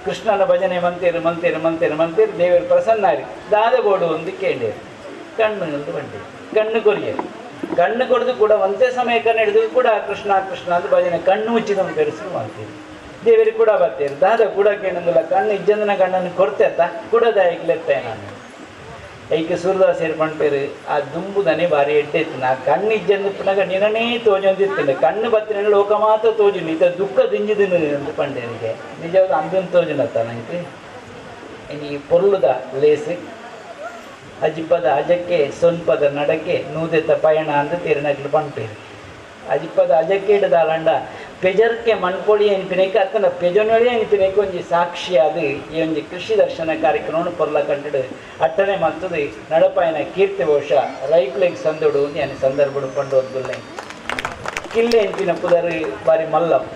ಕೃಷ್ಣನ ಭಜನೆ ಮಂತೇರು ದೇವರು ಪ್ರಸನ್ನಾರಿ ದಾದ ಬೋಡು ಒಂದು ಕೇಳೇರು ಕಣ್ಣು ಎಂದು ಬಂಡೆ ಕಣ್ಣು ಕೊರಿಯರು ಕಣ್ಣು ಕೊಡದು ಕೂಡ ಒಂದೇ ಸಮಯ ಕಣ್ಣು ಹಿಡಿದು ಕೂಡ ಕೃಷ್ಣ ಕೃಷ್ಣ ಅಂತ ಭಜನೆ ಕಣ್ಣು ಮುಚ್ಚಿದ ಬೆರೆಸಲು ಮಾಡ್ತೀರಿ ದೇವರಿಗೆ ಕೂಡ ಬರ್ತೀರಿ ದಾದ ಕೂಡ ಕೇಳಂಗಿಲ್ಲ ಕಣ್ಣು ಇಜ್ಜಂದನ ಕಣ್ಣನ್ನು ಕೊಡ್ತೇತ ಕೂಡ ದಾಯಿಗ್ಲೆತ್ತೆ ನಾನು ಐಕೆ ಸೂರ್ಯದಾಸರು ಪಂಪೇರು ಆ ದುಂಬುದನೆ ಬಾರಿ ಎಡ್ಡೆತ್ತು ನಾ ಕಣ್ಣು ಇಜ್ಜಂದು ಪುನಗ ನಿನನೇ ತೋಜೊಂದಿರ್ತೇನೆ ಕಣ್ಣು ಬತ್ತಿನ ಲೋಕ ಮಾತ್ರ ತೋಜುನಿ ಇದ ದುಃಖ ದಿಂಜಿದಿನ ಅಂತ ಪಂಡೇರಿಗೆ ನಿಜವಾದ ಅಂದನ್ ತೋಜುನತ್ತ ನಂಗೆ ಇನ್ನು ಈ ಪೊರ್ಲುದ ಲೇಸು ಅಜಿಪ್ಪದ ಅಜಕ್ಕೆ ಸೊನ್ಪದ ನಡಕ್ಕೆ ನೂದೆತ್ತ ಪಯಣ ಅಂತ ತೀರ್ನಕ್ಲು ಪಂಪೇರು ಅಜಿಪ್ಪದ ಅಜಕ್ಕೆ ಹಿಡಿದ ಅಲಂಡ ಪೆಜರ್ಕೆ ಮಣ್ಕೊಳಿ ಎನಿಪಿನಕ್ಕೆ ಅತ್ತನ ಪೆಜನೊಳಿ ಎನಿಪಿನಕ್ಕೆ ಒಂಜಿ ಸಾಕ್ಷಿ ಅದು ಈ ಒಂಜಿ ಕೃಷಿ ದರ್ಶನ ಕಾರ್ಯಕ್ರಮವನ್ನು ಪೊರ್ಲ ಕಂಡು ಅಟ್ಟನೆ ಮತ್ತದು ನಡಪಾಯನ ಕೀರ್ತಿ ಬಹುಶಃ ರೈಕ್ಲೆಗ್ ಸಂದೋಡು ಏನು ಸಂದರ್ಭಡು ಪಂಡು ಓದ್ಗುಲ್ಲೆ ಕಿಲ್ಲೆ ಎನಿಪಿನ ಪುದರ್ ಬಾರಿ ಮಲ್ಲವು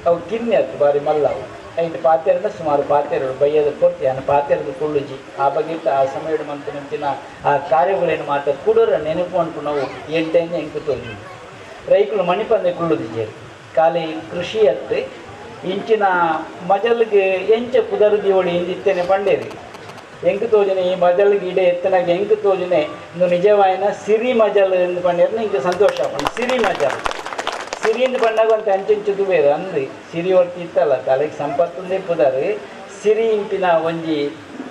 ಅವು ಕಿನ್ನೆ ಹತ್ತು ಬಾರಿ ಮಲ್ಲವು ಐದು ಪಾತ್ರೆಯಿಂದ ಸುಮಾರು ಪಾತ್ರೆಗಳು ಬೈಯದ ಕೊಡ್ತಿ ಅನ್ನ ಪಾತ್ರೆದು ಕುಳ್ಳುಜಿ ಆ ಬಗ್ಗೆ ಆ ಸಮಯದ ಮಂತು ಮುಂಚಿನ ಆ ಕಾರ್ಯಗಳೇನು ಮಾತ್ರ ಕುಡರ ನೆನಪು ಅಂಟು ನಾವು ಎಂಟೈಂದ ಹೆಂಗೆ ತೋಜಿ ರೈತರು ಮಣಿಪಂದೆ ಕುಳ್ಳುದಿಜೇರು ಖಾಲಿ ಕೃಷಿ ಹತ್ತು ಇಂಚಿನ ಮಜಲ್ಗೆ ಎಂಚ ಪುದರ್ ದಿವಳಿ ಇಂದಿತ್ತೇನೆ ಪಂಡೇರಿ ಹೆಂಗೆ ತೋಜನೆ ಈ ಮಜಲ್ಗೆ ಇಡೆ ಎತ್ತನಾಗ ಹೆಂಗೆ ತೋಜನೆ ಇಂದು ನಿಜವಾಯಿನ ಸಿರಿ ಮಜಲ್ ಎಂದು ಪಂಡೇರು ನಿಂಗೆ ಸಂತೋಷ ಪಂಡ ಸಿರಿ ಮಜಲ್ ಸಿರಿಯಿಂದ ಪಂಡಾಗ ಒಂದು ಅಂಚೆಂಚುದು ಬೇರೆ ಅಂದ್ರಿ ಸಿರಿ ಹೊರ್ತಿ ಇತ್ತಲ್ಲ ತಲೆಗೆ ಸಂಪತ್ತುಂದೇ ಪುದರ್ ಸಿರಿ ಇಂಪಿನ ಒಂಜಿ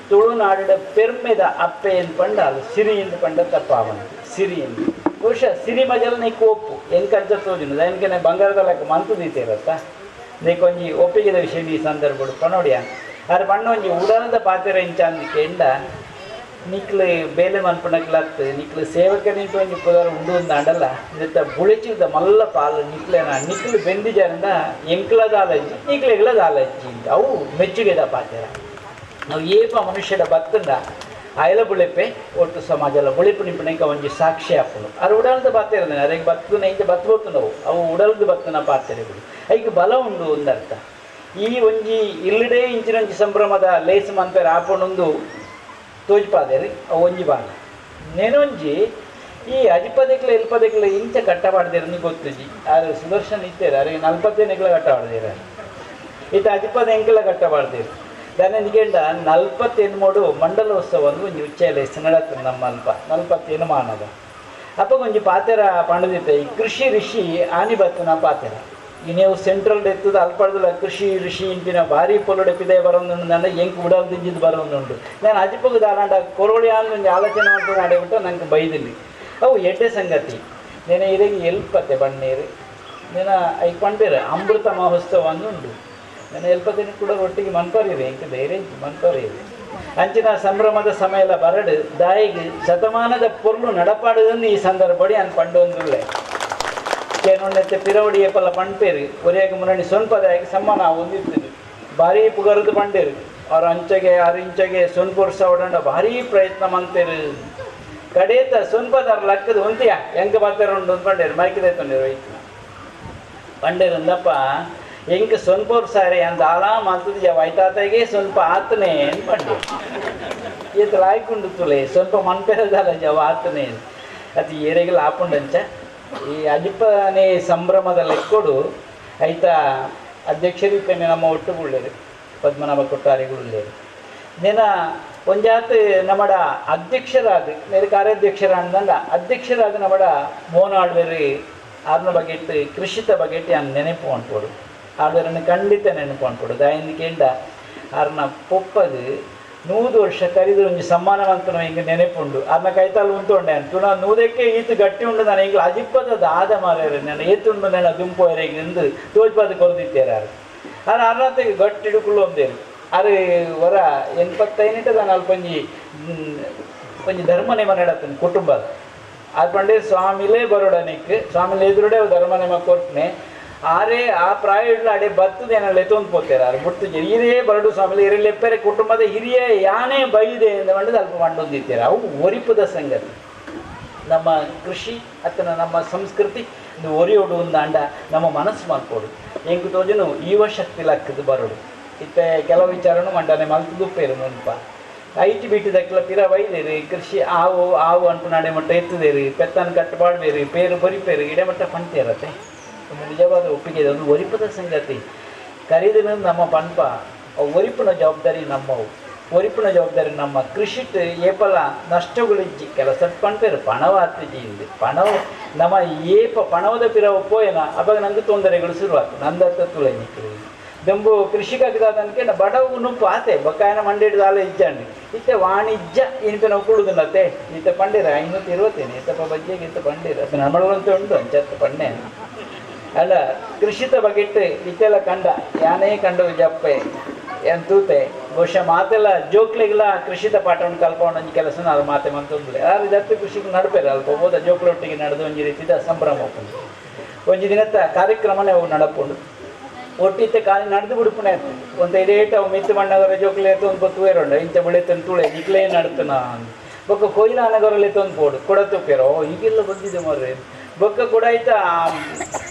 ತುಳುನಾಡಿನ ಪೆರ್ಮೆದ ಅಪ್ಪೆ ಎಂದು ಪಂಡ ಅದು ಸಿರಿಯಿಂದ ಪಂಡ ತಪ್ಪಾವಂತು ಸಿರಿಯಿಂದ ಬಹುಶಃ ಸಿರಿ ಮಜಲ್ ನೀ ಕೋಪು ಹೆಂಗೆ ಕಂಚ ತೋಜಿನ ಹೆಂಗೆ ಬಂಗಾರದ ಲೆಕ್ಕ ಮಂತು ದೀತಿರತ್ತ ನೀಕೊಂಜಿ ಒಪ್ಪಿಗೆದ ವಿಷಯ ಈ ಸಂದರ್ಭ ಪನೋಡಿಯ ಅದು ಬಣ್ಣ ಒಂಜಿ ಉಡಾನದ ಪಾತ್ರೆ ಇಂಚ ಅಂದಿಕೆ ಎಂಡ ನಿಕ್ಲು ಬೇಲೆ ಮನ್ಪಣಕ್ಲಾಗ್ತು ನಿಕ್ಲು ಸೇವಕನಿಂಟು ಒಂಜಿ ಪುದರ್ ಉಂಡು ಒಂದು ಅಂಡಲ್ಲ ಇದತ್ತ ಬುಳಿಚಿದ ಮಲ್ಲ ಪಾಲು ನಿಕ್ಲು ಬೆಂದಿಜರಿಂದ ಎಂಕ್ಲದ ಆಲಜ್ಜಿ ನಿಕ್ಲೆಗ್ಲದ ಆಲಜ್ಜಿ ಅಂತ ಅವು ಮೆಚ್ಚುಗೆದ ಪಾತ್ರೆ ನಾವು ಏಪ ಮನುಷ್ಯದ ಬತ್ತಂಡ ಆಯ್ಲ ಬುಳೆಪೆ ಒಟ್ಟು ಸಮಾಜಲ ಬುಳಿಪು ನಿಂಪಣಕ ಒಂಜಿ ಸಾಕ್ಷಿ ಹಾಕೋದು ಅದು ಉಡಲ್ದ ಪಾತ್ರೆ ಇರೋದು ಅದಕ್ಕೆ ಬತ್ತನ ಇಂಚ ಬತ್ತಬೋತು ನಾವು ಅವು ಉಡಲ್ದು ಬತ್ತನ ಪಾತ್ರೆಗಳು ಅದಕ್ಕೆ ಬಲ ಉಂಡು ಒಂದರ್ಥ ಈ ಒಂಜಿ ಇಲ್ಲಡೆ ಇಂಚಿನೊಂಜಿ ಸಂಭ್ರಮದ ಲೇಸ್ ಮಂಪೇರು ಹಾಕೊಂಡೊಂದು ತೋಜ್ಪಾದೇರಿ ಅವು ಒಂಜಿ ಬಾಣ ನೆನೊಂಜಿ ಈ ಅಜಿಪದೆಕ್ಲ ಎಲ್ಪದೆಕ್ಲ ಇಂಚ ಕಟ್ಟಬಾರ್ದಿರ ನೀ ಗೊತ್ತುಜಿ ಆದ್ರೆ ಸುದರ್ಶನ್ ಇತ್ತೇರು ಅರಿಗೆ 40 ನೆಕ್ಲ ಕಟ್ಟಬಾರ್ದಿರ ಇದು ಅಜಿಪದ ಎಂಕ್ಲ ಕಟ್ಟಬಾರ್ದಿರು ದಾನಿಗೆಂಡ 40 ಮಂಡಲೋತ್ಸವವನ್ನು ಒಂಜಿ ಉಚ್ಚೆಲೆ ನಡತ್ತು ನಮ್ಮ ಅಲ್ಪ 40 ಮಾನದ ಅಪ್ಪ ಒಂಜಿ ಪಾತೆರ ಪಂಡದಿತ್ತ ಈ ಕೃಷಿ ಋಷಿ ಆನಿ ಬತ್ತನ ಪಾತೆರ ಈ ನೀವು ಸೆಂಟ್ರಲ್ ಎತ್ತದ ಅಲ್ಪಡ್ದಲ್ಲ ಕೃಷಿ ಋಷಿ ಇಂಪಿನ ಭಾರಿ ಪೊಲುಡೆ ಪಿದೆ ಬರೋದುಂಡು ನನ್ನ ಎಂಕ್ ಉಡಲ್ ದಿಂಜಿದ್ದು ಬರೋದುಂಡು ನಾನು ಅಜಿಪಗ ದಾಲಾಂಡ ಕೊರೋಳಿ ಅನ್ನೋ ಒಂದು ಆಲೋಚನೆ ಮಾಡ್ಕೊಂಡು ಆಡಿಬಿಟ್ಟು ನಂಗೆ ಬೈದಿಲ್ಲಿ ಅವು ಎಡ್ಡೆ ಸಂಗತಿ ನೆನೆ ಇರಗಿ ಎಲ್ಪತ್ತೆ ಬಣ್ಣೀರು ನೆನ ಐ ಪಂಡೇರ ಅಮೃತ ಮಹೋತ್ಸವ ಅನ್ನುಂಡು ನಾನು ಎಲ್ಪತ್ತಿನ ಕೂಡ ಒಟ್ಟಿಗೆ ಮನ್ಪರಿದೆ ಎಂಕ ಧೈರ್ಯ ಮನ್ಪರಿದೆ ಅಂಚಿನ ಸಂಭ್ರಮದ ಸಮಯದ ಬರಡು ದಾಯಿಗೆ ಶತಮಾನದ ಪೊರ್ಲು ನಡಪಾಡದನ್ನು ಈ ಸಂದರ್ಭಡಿ ಅನ್ ಪಂಡು ಒಂದುಳ್ಳೆ ಕೇನೊಂಡೆ ಪಿರವಡಿ ಏಪಲ್ಲ ಪಂಡ್ಪೇರು ಒರಿಯಾಗ ಮುನ್ನಣಿ ಸೊನ್ಪದಾಯಕ್ಕೆ ಸಮ್ಮಾನ ಹೊಂದಿತ್ತು ಭಾರಿ ಪುಗರದು ಪಂಡೇರು ಅವ್ರ ಅಂಚೆಗೆ 6 ಇಂಚೆಗೆ ಸೊನ್ಪುರ್ ಸವಡಂಡ ಭಾರಿ ಪ್ರಯತ್ನ ಮಂತೇರು ಕಡೇತ ಸೊನ್ಪದಾರ ಲಕ್ಕದ ಹೊಂತಿಯ ಹೆಂಗ ಬರ್ತಾರೆ ಉಂಡು ಪಂಡೇರು ಮೈಕಿದೆ ತೊಂಡೇರು ಪಂಡೇರಂದಪ್ಪ ಹೆಂಗ ಸೊನ್ಪುರ್ ಸಾರಿ ಅಂದ ಆಲಾ ಮಾತದ ವೈತಾತಾಗೆ ಸ್ವಲ್ಪ ಆತನೇ ಪಂಡೆ ಈತ ಲಾಯ್ಕೊಂಡು ತುಲೆ ಸ್ವಲ್ಪ ಮನ್ಪೇರದಲ್ಲ ಜವ ಆತನೇ ಅದು ಏರೆಗೆಲ್ಲ ಹಾಕೊಂಡಂಚ ಈ ಅಜಿಪ್ಪನೇ ಸಂಭ್ರಮದ ಲೆಕ್ಕೊಡು ಐತ ಅಧ್ಯಕ್ಷರಿದ್ದೇನೆ ನಮ್ಮ ಒಟ್ಟುಗುಳ್ಳೇರು ಪದ್ಮನಾಭ ಕೊಟ್ಟಾರಿಗುಳ್ಳೇರು ನೆನ ಒಂಜಾತ್ ನಮ್ಮಡ ಅಧ್ಯಕ್ಷರಾದ ನೆರೆ ಕಾರ್ಯಾಧ್ಯಕ್ಷರ ಅಂದಂಗ ಅಧ್ಯಕ್ಷರಾದ ನಮ್ಮಡ ಮೋಹನ ಆಳ್ವೇರಿ ಆರ್ನ ಬಗೆಟ್ ಕೃಷಿತ ಬಗೆಟ್ ನಾನು ನೆನಪು ಅನ್ಕೊಡು ಆಳ್ವೇರನ್ನು ಖಂಡಿತ ನೆನಪು ಅನ್ಕೊಡು ದಾಯಂದಿಕೆಂಡ ಆರ್ನ ಪೊಪ್ಪದು 100 ವರ್ಷ ಕರಿದು ಒಂದು ಸಮ್ಮಾನವಂತನ ಹಿಂಗೆ ನೆನಪುಂಡು ಅದನ್ನ ಕೈತಾಲು ಉಂಟುಂಡೆ ಅಂತು ನಾನು 100ಕ್ಕೆ ಈತು ಗಟ್ಟಿ ಉಂಡು ನಾನು ಹಿಂಗೆ ಅಜಿಪ್ಪದ ಆದ ಮಾರ್ಯಾರ ನಾನು ಏತುಂಡು ನಾನು ದುಂಪೋರಿಗೆ ನಿಂದು ತೋಜ್ಪಾದ ಕೊರದಿದ್ದೇನೆ ಅದು ಅರ್ನತೆಗೆ ಗಟ್ಟಿ ಹಿಡುಕುಳ್ಳು ಒಂದೇನು ಅದು ವರ 85 ನಾನು ಅಲ್ಲಿ ಪಂಜಿ ಧರ್ಮ ನೇಮ ನಡತ್ತೇನೆ ಕುಟುಂಬದ ಅದು ಪಂಡೆ ಸ್ವಾಮಿಲೇ ಬರೋಡನಿಕ್ಕೆ ಸ್ವಾಮಿಲೇ ಎದುರುಡೆ ಧರ್ಮ ನೇಮ ಕೊಟ್ಟನೆ ಆರೇ ಆ ಪ್ರಾಯಡ್ಲ ಅಡೆ ಬತ್ತದ ಏನೆಲ್ಲ ಎತ್ತೊಂದು ಪೋತಾರೆ ಅದು ಬಿಟ್ಟು ಹಿರಿಯೇ ಬರಡು ಸ್ವಾಮಿಲಿ ಹಿರಿಯಲೆಪ್ಪರೆ ಕುಟುಂಬದ ಹಿರಿಯ ಯಾನೇ ಬೈದೆ ಎಂದು ಮಂಡದ ಅಲ್ಪ ಮಂಡೊಂದಿದ್ದಾರೆ ಅವು ಒರಿಪದ ಸಂಗತಿ ನಮ್ಮ ಕೃಷಿ ಅಥವಾ ನಮ್ಮ ಸಂಸ್ಕೃತಿ ಇದು ಒರಿಯೋಡು ಒಂದು ಅಂಡ ನಮ್ಮ ಮನಸ್ಸು ಮಾಡ್ಕೊಡು ಹೆಂಗೆ ತೋಜನು ಈವ ಶಕ್ತಿ ಲೆಕ್ಕದ ಬರೋಡು ಇತ್ತೆ ಕೆಲವು ವಿಚಾರನು ಮಂಡನೆ ಮಲ್ತದುಪ್ಪೇರು ಮುನ್ಪ ಐಟಿ ಬಿಟ್ಟಿದ್ದಕ್ಕೆಲ್ಲ ಪಿರ ಬೈದೇರಿ ಕೃಷಿ ಆವು ಅಂಟು ನಾಡೆ ಮಟ್ಟ ಎತ್ತದೇರಿ ಪೆತ್ತನ ಕಟ್ಟಬಾಡ್ಬೇರಿ ಪೇರು ಬರಿಪೇರು ಇಡೆಮಟ್ಟ ಪಂತೆ ಇರತ್ತೆ ಒಂದು ನಿಜವಾದ ಒಪ್ಪಿಗೆ ಇದೆ. ಒಂದು ಒರಿಪದ ಸಂಗತಿ ಕರೀದಿನ ನಮ್ಮ ಪಂಪ ಒರಿಪನ ಜವಾಬ್ದಾರಿ ನಮ್ಮವು ಒರಿಪನ ಜವಾಬ್ದಾರಿ ನಮ್ಮ ಕೃಷಿಟ್ ಏಪಲ ನಷ್ಟಗಳಿಜ್ಜಿ ಕೆಲಸ ಪಂಪೇರು ಪಣವಾತ್ತಿ ಪಣವ ನಮ್ಮ ಏಪ ಪಣವದ ಪಿರ ಒಪ್ಪೋಯನ ಅವಾಗ ನಂಗೆ ತೊಂದರೆಗಳು ಶುರುವಾತು ನಂದತ್ತ ತುಳೆ ನಿಕ್ಕಲಿ ದೆಂಬು ಕೃಷಿಕಾಗದಾದನ್ಕೆ ಬಡವು ನುಪ್ಪು ಆತೆ ಬಕಾಯನ ಮಂಡಿಡ್ದು ಆಲ ಇಜ್ಜಂಡು ಇತ್ತೆ ವಾಣಿಜ್ಯ ಇಂತ ನಾವು ಕುಳುದನ್ನತ್ತೆ ಈತ ಪಂಡಿರ 520 ಈತಪ್ಪ ಬಜ್ಜಿಗೆ ಈತ ಪಂಡಿರ ಅದು ನಮ್ಮಳವಂತ ಉಂಟು ಅಂಚತ್ತ ಪಣ್ಣೆ ಅಲ್ಲ ಕೃಷಿತ ಬಗೆಟ್ಟು ಇತ್ತೆಲ್ಲ ಕಂಡ ಯಾನೇ ಕಂಡು ಜಪ್ಪೆ ಏನು ತೂತೆ ಬಹುಶಃ ಮಾತೆಲ್ಲ ಜೋಕ್ಲಿಗೆಲ್ಲ ಕೃಷಿತ ಪಾಠವನ್ನು ಕಲ್ಪಕೊಂಡು ಒಂಜಿ ಕೆಲಸ ಅದು ಮಾತೆ ಮಂತೊಂದುಲೆ ಆರು ಇದತ್ತು ಕೃಷಿಗೆ ನಡಪೇರು ಅಲ್ಪ ಹೋದ ಜೋಕ್ಲೊಟ್ಟಿಗೆ ನಡೆದು ಒಂಜಿ ರೀತಿದ ಸಂಭ್ರಮ ಹೋಗ್ಕೊಂಡು ಒಂಜಿ ದಿನತ್ತ ಕಾರ್ಯಕ್ರಮನೇ ಅವು ನಡಪುಂಡು ಒಟ್ಟಿತ್ತೆ ಕಾಲಿ ನಡೆದು ಬಿಡುಪುಣೆ ಒಂದು ಇದೇಟ ಅವು ಮಿತ್ತು ಮಣ್ಣಗರ ಜೋಕ್ಲೆ ಒಂದು ಬತ್ತುವೇರುಂಡ ಇಂಚ ಬೆಳೆತನ್ ತುಳೆ ನಿಕ್ಲೇ ನಡ್ತನ ಬೊಕ್ಕ ಕೊಯ್ಲಾನಗರಲ್ಲಿ ತಂದು ಪೋಡು ಕೊಡತುಪ್ಪೇರೋ ಈಗೆಲ್ಲ ಬಂದಿದೆ ಮರ್ರಿ ಬೊಕ್ಕ ಕೂಡ ಆಯ್ತಾ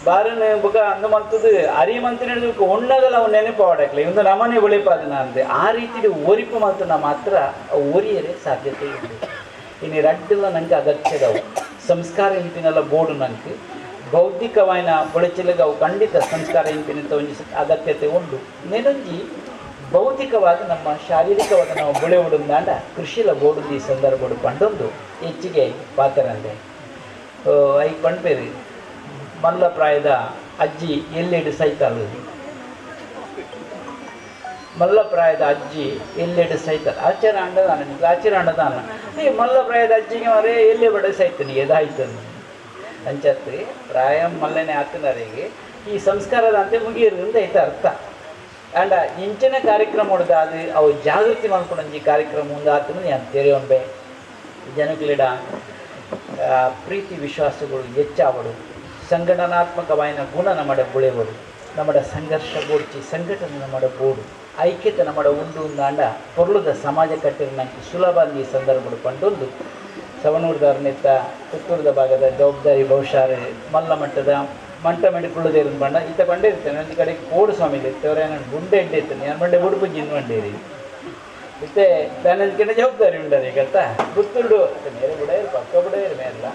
ಬಾರನ ಬೊಕ್ಕ ಅಂದ ಮಲ್ತದು ಅರಿ ಮಂತ್ರಿ ನಡೆದು ಒಣ್ಣಗಲ್ಲ ಅವು ನೆನಪು ಆಡಕ್ಲೆ ಒಂದು ನಮನೆ ಬೆಳೆಪಾದನ ಅಂದೆ ಆ ರೀತಿ ಓರಿಪು ಮಾತನ್ನ ಮಾತ್ರ ಓರಿಯರೇ ಸಾಧ್ಯತೆ ಇದೆ ಇನ್ನು ರಡ್ಡೆಲ್ಲ ನಂಗೆ ಅಗತ್ಯದವು ಸಂಸ್ಕಾರ ಇಂಪಿನೆಲ್ಲ ಬೋರ್ಡು ನಂಗೆ ಬೌದ್ಧಿಕವಾಯಿನ ಬೊಳಚಿಲಗ ಅವು ಖಂಡಿತ ಸಂಸ್ಕಾರ ಇಂಪಿನಂತ ಒಂದು ಅಗತ್ಯತೆ ಉಂಟು ನೆನಂಜಿ ಭೌತಿಕವಾದ ನಮ್ಮ ಶಾರೀರಿಕವಾದ ನಾವು ಬೊಳೆ ಉಡುಂದಾಂಡ ಕೃಷಿಲ ಬೋಡುದು ಈ ಸಂದರ್ಭ ಪಂಡೊಂದು ಹೆಚ್ಚಿಗೆ ಪಾತರಂದೆ ಐ ಪಂಡ್ಪೇರಿ ಮಲ್ಲ ಪ್ರಾಯದ ಅಜ್ಜಿ ಎಲ್ಲೆಡು ಸೈತಾಲು ಮಲ್ಲ ಪ್ರಾಯದ ಅಜ್ಜಿ ಎಲ್ಲೆಡು ಸೈತಾಲ ಆಚಾರ ಅಂಡದಾನ ಆಚಾರ ಅಂಡದಾನ ಮಲ್ಲ ಪ್ರಾಯದ ಅಜ್ಜಿಗೆ ಮರೇ ಎಲ್ಲೇ ಬಡ ಸೈತನಿ ಎದಾಯ್ತು ಅಂಚತ್ತಿ ಪ್ರಾಯ ಮಲ್ಲನೆ ಆತನರಿಗೆ ಈ ಸಂಸ್ಕಾರದ ಅಂತೆ ಮುಗಿಯೋದ್ರಿಂದ ಐತೆ ಅರ್ಥ ಅಂಡ ಇಂಚಿನ ಕಾರ್ಯಕ್ರಮ ಹೊಡೆದಾದು ಅವು ಜಾಗೃತಿ ಮಾಡ್ಕೊಂಡಂಜಿ ಕಾರ್ಯಕ್ರಮ ಮುಂದಾತನು ನಾನು ತೆರೆಯೊಂಬೆ ಜನಕ್ಲಿಡ ಪ್ರೀತಿ ವಿಶ್ವಾಸಗಳು ಹೆಚ್ಚಾವಡು ಸಂಘಟನಾತ್ಮಕವಾಯಿನ ಗುಣ ನಮ್ಮಡ ಬುಳೆವಡು ನಮ್ಮಡ ಸಂಘರ್ಷ ಬೋಡ್ಚಿ ಸಂಘಟನೆ ನಮ್ಮಡ ಬೋಡು ಐಕ್ಯತೆ ನಮ್ಮಡ ಉಂಡು ಅಂಡ ಪೊರ್ಲುದ ಸಮಾಜ ಕಟ್ಟಿರ ನಂಗೆ ಸುಲಭ ಈ ಸಂದರ್ಭಗಳು ಪಂಡೊಂದು ಸವಣೂರ್ದಾರ್ನೆತ್ತ ಪುತ್ತೂರದ ಭಾಗದ ಜವಾಬ್ದಾರಿ ಬಹುಶಃ ಮಲ್ಲ ಮಟ್ಟದ ಮಂಟ ಮೆಡಿಕೊಳ್ಳೋದೇರು ಬಣ್ಣ ಈತ ಬಂಡೆ ಇರ್ತೇನೆ ಒಂದು ಕಡೆ ಕೋಡು ಸ್ವಾಮಿ ಇರ್ತೇವ್ರೆ ನಾನು ಗುಂಡೆ ಎಡ್ಡೆ ಇರ್ತೇನೆ ನಾನು ಬಂಡೆ ಉಡುಪು ಜಿನ್ ಬಂಡೇರಿ ಮತ್ತೆ ನಾನಂದ್ಕಂಡ ಜವಾಬ್ದಾರಿ ಉಂಡರಿ ಗೊತ್ತಾ ಪುತ್ತೂರು ಮೇರೆ ಬಿಡೇರು ಪಕ್ಕ ಬಿಡೇರು ಮೇರೆಲ್ಲ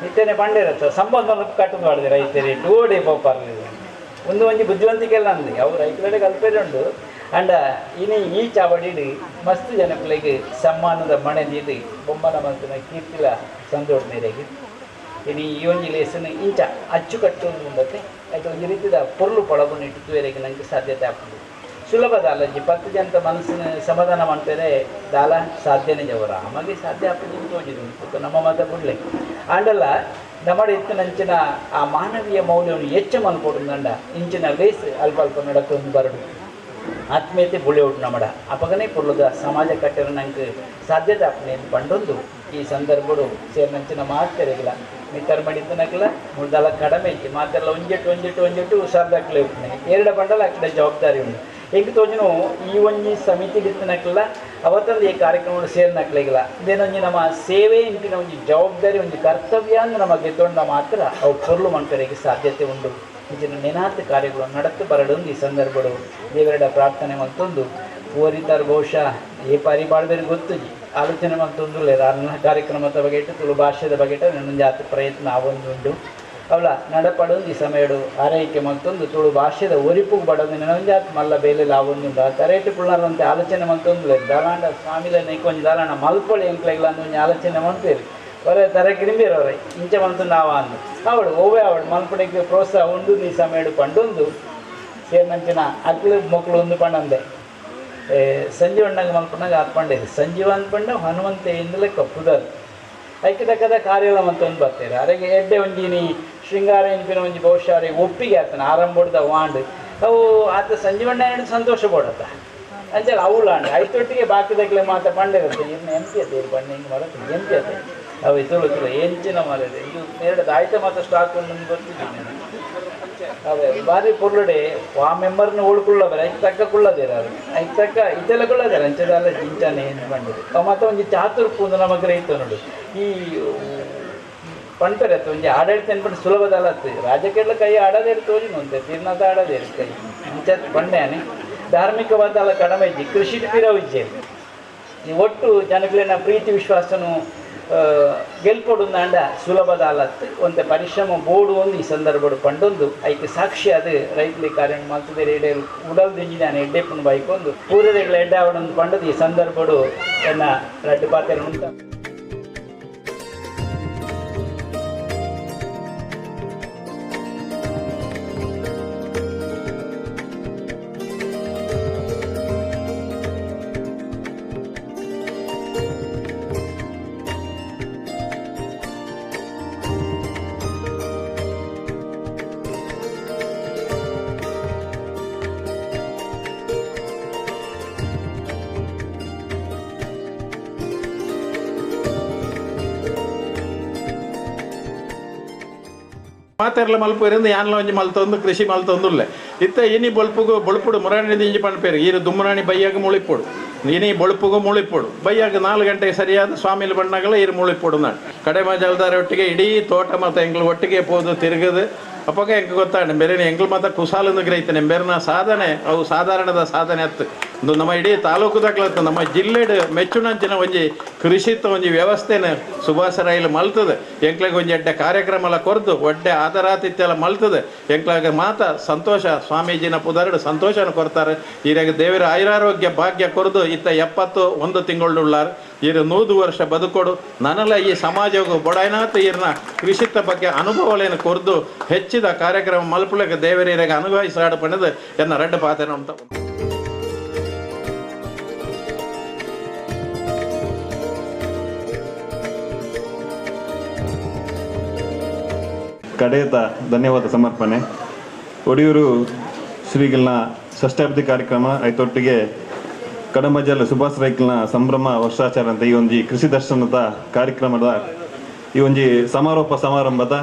ಇತ್ತೇನೆ ಬಂಡೆ ಇರತ್ತ ಸಂಬಂಧ ಕಟ್ಟದು ಮಾಡಿದೆ ರೈತರಿ ಟೋಡಿ ಪಾಪಾರ್ಲಿ ಒಂದು ಒಂಜಿ ಬುದ್ಧಿವಂತಿಕೆ ಎಲ್ಲ ಅಂದು ಅವ್ರು ರೈತರಡೆ ಕಲ್ಪೇರಿ ಉಂಡು ಅಂಡ ಇನ್ನು ಈ ಚಾವಡಿಡಿ ಮಸ್ತ್ ಜನಗಳಿಗೆ ಸಮ್ಮಾನದ ಮಣೆ ನೀಡಿ ಬೊಮ್ಮನ ಮಂತನ ಕೀರ್ತಿಲ ಸಂದೋಡ್ನೇರೆಗೆ ಇನ್ನು ಈ ಒಂಜಿ ಲೇಸನ್ನು ಇಂಚ ಅಚ್ಚುಕಟ್ಟು ಮುಂದಕ್ಕೆ ಆಯ್ತು ಒಂದು ರೀತಿಯ ಪೊರ್ಲು ಪೊಳಬನ್ನು ಇಟ್ಟುವರೆಗೆ ನನಗೆ ಸಾಧ್ಯತೆ ಆಗ್ತದೆ ಸುಲಭ ದಾಲಜಿ 10 ಜನದ ಮನಸ್ಸಿನ ಸಮಾಧಾನ ಮಾಡ್ತಾರೆ ದಾಲ ಸಾಧ್ಯನೇ ಜವರ ಆಮಗೆ ಸಾಧ್ಯ ಆಗ್ತದೆ ತೋಜಿದ್ದು ನಮ್ಮ ಮತ ಬಿಡ್ಲೆ ಆಂಡಲ್ಲ ನಮ್ಮಡ ಇತ್ತಿನಂಚಿನ ಆ ಮಾನವೀಯ ಮೌಲ್ಯವನ್ನು ಹೆಚ್ಚು ಮಲ್ಕೊಡುಂದಂಡ ಇಂಚಿನ ಲೇಸ್ ಅಲ್ಪ ಅಲ್ಪ ನಡಕೊಂಡು ಬರಡು ಆತ್ಮೀಯತೆ ಬುಳಿ ಉಂಟು ನಮ್ಮಡ ಅಪಗನೇ ಪುರ್ಲದ ಸಮಾಜ ಕಟ್ಟರ ನಂಗೆ ಸಾಧ್ಯತೆ ಅಪ್ಪನೇ ಪಂಡೊಂದು ಈ ಸಂದರ್ಭಡು ಸೇರಿನಂಚಿನ ಮಾತೆರೆಗಿಲ್ಲ ಮಿತರ ಮಡಿತನಕ್ಲ ಮುಳ್ದಲ ಕಡಿಮೆ ಇತ್ತು ಮಾತೆಲ್ಲ ಒಂಜೆಟ್ಟು ಹುಷಾರ್ದಾಕ್ಲೆ ಉಂಟು ಎರಡು ಬಂಡಲ ಅಕ್ಕಡೆ ಜವಾಬ್ದಾರಿ ಉಂಟು ಹೆಂಗೆ ತೋಜನು ಈ ಒಂಜಿ ಸಮಿತಿ ಬಿತ್ತನಕ್ಲ ಅವತ್ತೊಂದು ಈ ಕಾರ್ಯಕ್ರಮ ಸೇರಿನಕ್ಲೆಗಿಲ್ಲ ಇದೇನೊಂಜಿ ನಮ್ಮ ಸೇವೆ ಇಂಟಿನ ಒಂಜಿ ಜವಾಬ್ದಾರಿ ಒಂಜಿ ಕರ್ತವ್ಯ ಅಂದ್ರೆ ನಮಗೆ ತೊಂಡ ಮಾತ್ರ ಅವು ಪೊರ್ಲು ಮನ್ಕರಿಗೆ ಸಾಧ್ಯತೆ ಉಂಟು ಇಂಚಿನ ನೆನಾತ್ ಕಾರ್ಯಗಳು ನಡತ್ತು ಬರಡೊಂದು ಈ ಸಂದರ್ಭಡು ದೇವರಡ ಪ್ರಾರ್ಥನೆ ಮತ್ತೊಂದು ಓರಿತಾರ ಬಹುಶಃ ಏ ಪಾರಿ ಬಾಳ್ಬೇರೆ ಗೊತ್ತುಜಿ ಆಲೋಚನೆ ಮತ್ತೊಂದು ಅನ್ನ ಕಾರ್ಯಕ್ರಮದ ಬಗೆಟ್ಟು ತುಳು ಭಾಷೆದ ಬಗೆಟ ನನ್ನ ಜಾತಿ ಪ್ರಯತ್ನ ಆವೊಂದುಂಡು ಅವಳ ನಡಪಡೊಂದು ಈ ಸಮಯಡು ಆರೈಕೆ ಮತ್ತೊಂದು ತುಳು ಭಾಷೆದ ಒರಿಪುಗೆ ಬಡೋದು ನನ್ನ ಜಾತಿ ಮಲ್ಲ ಬೇಲೆಲ್ಲ ಆವೊಂದುಂಡು ಆ ತರೇಟು ಪುಳ್ಳರಂತೆ ಆಲೋಚನೆ ಮತ್ತೊಂದು ದಾಲಾಂಡ ಸ್ವಾಮಿಲ ನೈಕೊಂಜಿ ದಾಲಾಂಡ ಮಲ್ಪೊಳಿ ಎಂಕ್ಲೆಗ್ಲ ಅಂದು ಒಂಜಿ ಆಲೋಚನೆ ಮಾಡ್ತೀರಿ ಅವರೇ ತರ ಕಿಡಿಂಬೇರವ್ರೆ ಇಂಚೆ ಮಂತು ನಾವ ಅಂದು ಅವಳು ಓವೇ ಅವಳು ಮಲ್ಪಡೆಗೆ ಪ್ರೋತ್ಸಾಹ ಉಂಡು ಈ ಸಮಯಡು ಪಂಡೊಂದು ಸೇರಿನಂಚಿನ ಅಕ್ಲು ಮಕ್ಕಳು ಒಂದು ಪಂಡಂದೆ ಸಂಜೀವ ಅಣ್ಣಗೆ ಮಲ್ಪನಾಗ ಆತ್ಪಂಡಿದೆ ಸಂಜೀವ ಅಂದ್ಪಂಡ ಹನುಮಂತೆಯಿಂದಲೇ ಕಪ್ಪುದರು ಐಕೆ ತಕ್ಕದ ಕಾರ್ಯಗಳ ಮತ್ತೊಂದು ಬರ್ತಾರೆ ಅರೆಗೆ ಎಡ್ಡೆ ಒಂಜಿನಿ ಶೃಂಗಾರ ಎನ್ಪಿನ ಒಂಜಿ ಬಹುಶಃ ಅವ್ರಿಗೆ ಒಪ್ಪಿಗೆ ಆತನ ಆರಂಭದ ವಾಂಡ್ ಅವು ಆತ ಸಂಜೀವಣ್ಣ ಎರಡು ಸಂತೋಷ ಪಡತ್ತ ಅಂಚಲ್ಲ ಅವಳಾಂಡ್ ಐತೊಟ್ಟಿಗೆ ಬಾಕಿದಾಗಲೇ ಮಾತ ಪಂಡಿರುತ್ತೆ ಇನ್ನು ಎಂಪಿಯತೆ ಇದು ಬಣ್ಣ ಹಿಂಗೆ ಮಾಡೋದು ಎಂಪಿಯತೆ ಅವು ತುಳು ಎಂಚಿನ ಮರದೆ ಇದು ಎರಡು ಆಯ್ತ ಮಾತ್ರ ಸ್ಟಾಕ್ ಒಂದು ಗೊತ್ತಿದ್ದೀನಿ ಅವೇ ಬಾರಿ ಪೊರ್ಲುಡೆ ಆ ಮೆಂಬರ್ನ ಉಳ್ಕೊಳ್ಳ ಬರ ಐಕ್ ತಕ್ಕ ಕುಳ್ಳದೇರ ಅದು ಐಕ್ ತಕ್ಕ ಇದೆಲ್ಲ ಕುಳ್ಳದೇರ ಅಂಚದಲ್ಲ ಜಿಂಚಾನೆ ಏನು ಬಂದಿದೆ ಅವು ಮತ್ತೆ ಒಂದು ಚಾತುರ್ಪು ಒಂದು ನಮಗೆ ಇತ್ತು ನೋಡು ಈ ಪಂಪರೆ ಒಂಜಿ ಆಡಳಿತ ಅನ್ಬಿಟ್ಟು ಸುಲಭದಲ್ಲ ರಾಜಕೀಯ ಕೈ ಆಡೋದೇ ತೋಜಿನ ಅಂತೆ ತೀರ್ನಾಥ ಆಡೋದೇ ಕೈ ಇಂಚತ್ ಬಂಡೆನೆ ಧಾರ್ಮಿಕವಾದ ಅಲ್ಲ ಕಡಿಮೆ ಇಜ್ಜಿ ಕೃಷಿ ಪಿರವಿಜ್ಜೆ ಒಟ್ಟು ಜನಗಳನ್ನ ಪ್ರೀತಿ ವಿಶ್ವಾಸನು ಗೆಲ್ಪೊಡುಂದಾಂಡ ಸುಲಭದ ಅಲತ್ತು ಒಂತೆ ಪರಿಶ್ರಮ ಬೋಡು ಒಂದು ಈ ಸಂದರ್ಭಡು ಪಂಡೊಂದು ಐಕೆ ಸಾಕ್ಷಿ ಅದು ರೈತಲಿ ಕಾರ್ಯ ಮಾಡ್ತಿದ್ದಾರೆ ಎಡೆ ಉಡಲ್ ದಿಂಜಿದಾನೆ ಎಡ್ಡೆಪ್ಪನ ಬೈಕೊಂದು ಪೂರದೆಗಳ ಎಡ್ಡೆ ಅವಡೊಂದು ಪಂಡದು ಈ ಸಂದರ್ಭಡು ಎನ್ನ ರಡ್ಡು ಪಾತ್ರೆ ಉಂಟ ಮಾತೆರ್ಲ ಮಲ್ಪೇರಿಂದ ಯಾನ್ಲ ಒಂಜಿ ಮಲ್ತೊಂದು ಕೃಷಿ ಮಲ್ತೊಂದುಲ್ಲೆ ಇತ್ತ ಇನಿ ಬೊಳುಪುಡು ಮುರಾಣಿ ದಿಂಜಿ ಪನ್ಪೇರು ಈರು ದುಮ್ಮರಾಣಿ ಬೈಯಾಗ ಮುಳಿಪೊಡು ಇನಿ ಬೊಳುಪುಗು ಮುಳಿಪೊಡು ಬೈಯಾಗ 4 ಗಂಟೆಗೆ ಸರಿಯಾದ ಸ್ವಾಮಿಲಿ ಬಣ್ಣಗಳ ಇರು ಮುಳಿಪೊಡು ನಾಡು ಕಡೆ ಮಜಲ್ದಾರ ಒಟ್ಟಿಗೆ ಇಡೀ ತೋಟ ಮತ್ತು ಎಂಗ್ಳು ಒಟ್ಟಿಗೆ ಪೋದು ತಿರುಗದು ಅಪ್ಪಗ ಎಂಗೆ ಗೊತ್ತಾಂಡೆ ಬೇರೆ ಎಂಗ್ಳು ಮಾತ್ರ ಕುಸಾಲಂದು ಗ್ರಹಿತಾನೆ ಬೇರೆನ ಸಾಧನೆ ಅವು ಸಾಧಾರಣದ ಸಾಧನೆ ಅತ್ತು ಒಂದು ನಮ್ಮ ಇಡೀ ತಾಲೂಕುದಾಗ್ಲತ್ತು ನಮ್ಮ ಜಿಲ್ಲೆಡ್ ಮೆಚ್ಚುನಂಚಿನ ಒಂಜಿ ಕೃಷಿತ ಒಂಜಿ ವ್ಯವಸ್ಥೆನ ಸುಭಾಸ ರೈಲು ಮಲ್ತದೆ ಎಂಕ್ಲಾಗ ಒಂಜಿ ಎಡ್ಡೆ ಕಾರ್ಯಕ್ರಮ ಕೊರ್ದು ಒಡ್ಡೆ ಆದರಾತಿಥ್ಯ ಎಲ್ಲ ಮಲ್ತದೆ ಎಂಕ್ಲಾಗ ಮಾತ ಸಂತೋಷ ಸ್ವಾಮೀಜಿನ ಪುದರ್ಡು ಸಂತೋಷನ ಕೊಡ್ತಾರೆ ಈರಾಗ ದೇವರ ಆಯುರಾರೋಗ್ಯ ಭಾಗ್ಯ ಕೊರ್ದು ಇತ್ತ 71 ತಿಂಗಳುಳ್ಳಾರ ಇರು 100 ವರ್ಷ ಬದುಕೊಡು ನನಲ ಈ ಸಮಾಜವು ಬೊಡಾಯ್ನಾಥ ಈರ್ನ ಕೃಷಿತ ಬಗ್ಗೆ ಅನುಭವಗಳನ್ನು ಕೊರ್ದು ಹೆಚ್ಚಿದ ಕಾರ್ಯಕ್ರಮ ಮಲ್ಪುಳಕ್ಕೆ ದೇವರೀರಾಗ ಅನುಭವಿಸಾಡು ಪಣದು ಎನ್ನ ರಡ್ಡು ಪಾತೆನ ಅಂತ ಕಡೆಯದ ಧನ್ಯವಾದ ಸಮರ್ಪಣೆ ಒಡಿಯೂರು ಶ್ರೀಗಳನ್ನ ಷಷ್ಠಾಬ್ದಿ ಕಾರ್ಯಕ್ರಮ ಐತೊಟ್ಟಿಗೆ ಕಡಮಜಲ್ ಸುಭಾಷ್ ರೈಕಲ್ನ ಸಂಭ್ರಮ ವರ್ಷಾಚಾರ ಅಂತ ಈ ಒಂಜಿ ಕೃಷಿ ದರ್ಶನದ ಕಾರ್ಯಕ್ರಮದ ಈ ಒಂಜಿ ಸಮಾರೋಪ ಸಮಾರಂಭದ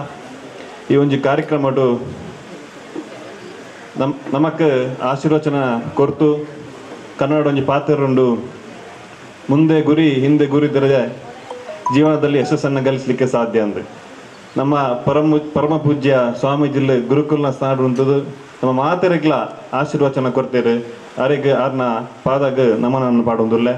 ಈ ಒಂಜಿ ಕಾರ್ಯಕ್ರಮಡು ನಮಕ್ ಆಶೀರ್ವಚನ ಕೊರ್ತು ಕನ್ನಡ ಒಂಜಿ ಪಾತ್ರರುಂಡು ಮುಂದೆ ಗುರಿ ಹಿಂದೆ ಗುರಿದರೆ ಜೀವನದಲ್ಲಿ ಯಶಸ್ಸನ್ನು ಗಳಿಸಲಿಕ್ಕೆ ಸಾಧ್ಯ ಅಂದ್ರೆ ನಮ್ಮ ಪರಮ ಪೂಜ್ಯ ಸ್ವಾಮೀಜಿಲ್ ಗುರುಕುಲ್ನ ಸ್ಥಾನ ಉಂಟದು ನಮ್ಮ ಮಾತರಿಗ್ಲ ಆಶೀರ್ವಚನ ಕೊಡ್ತೇವೆ ಅರೆಗೆ ಆರ್ನ ಪಾದಾಗ ನಮನನ್ನು ಪಾಡೊಂದುಲ್ಲೆ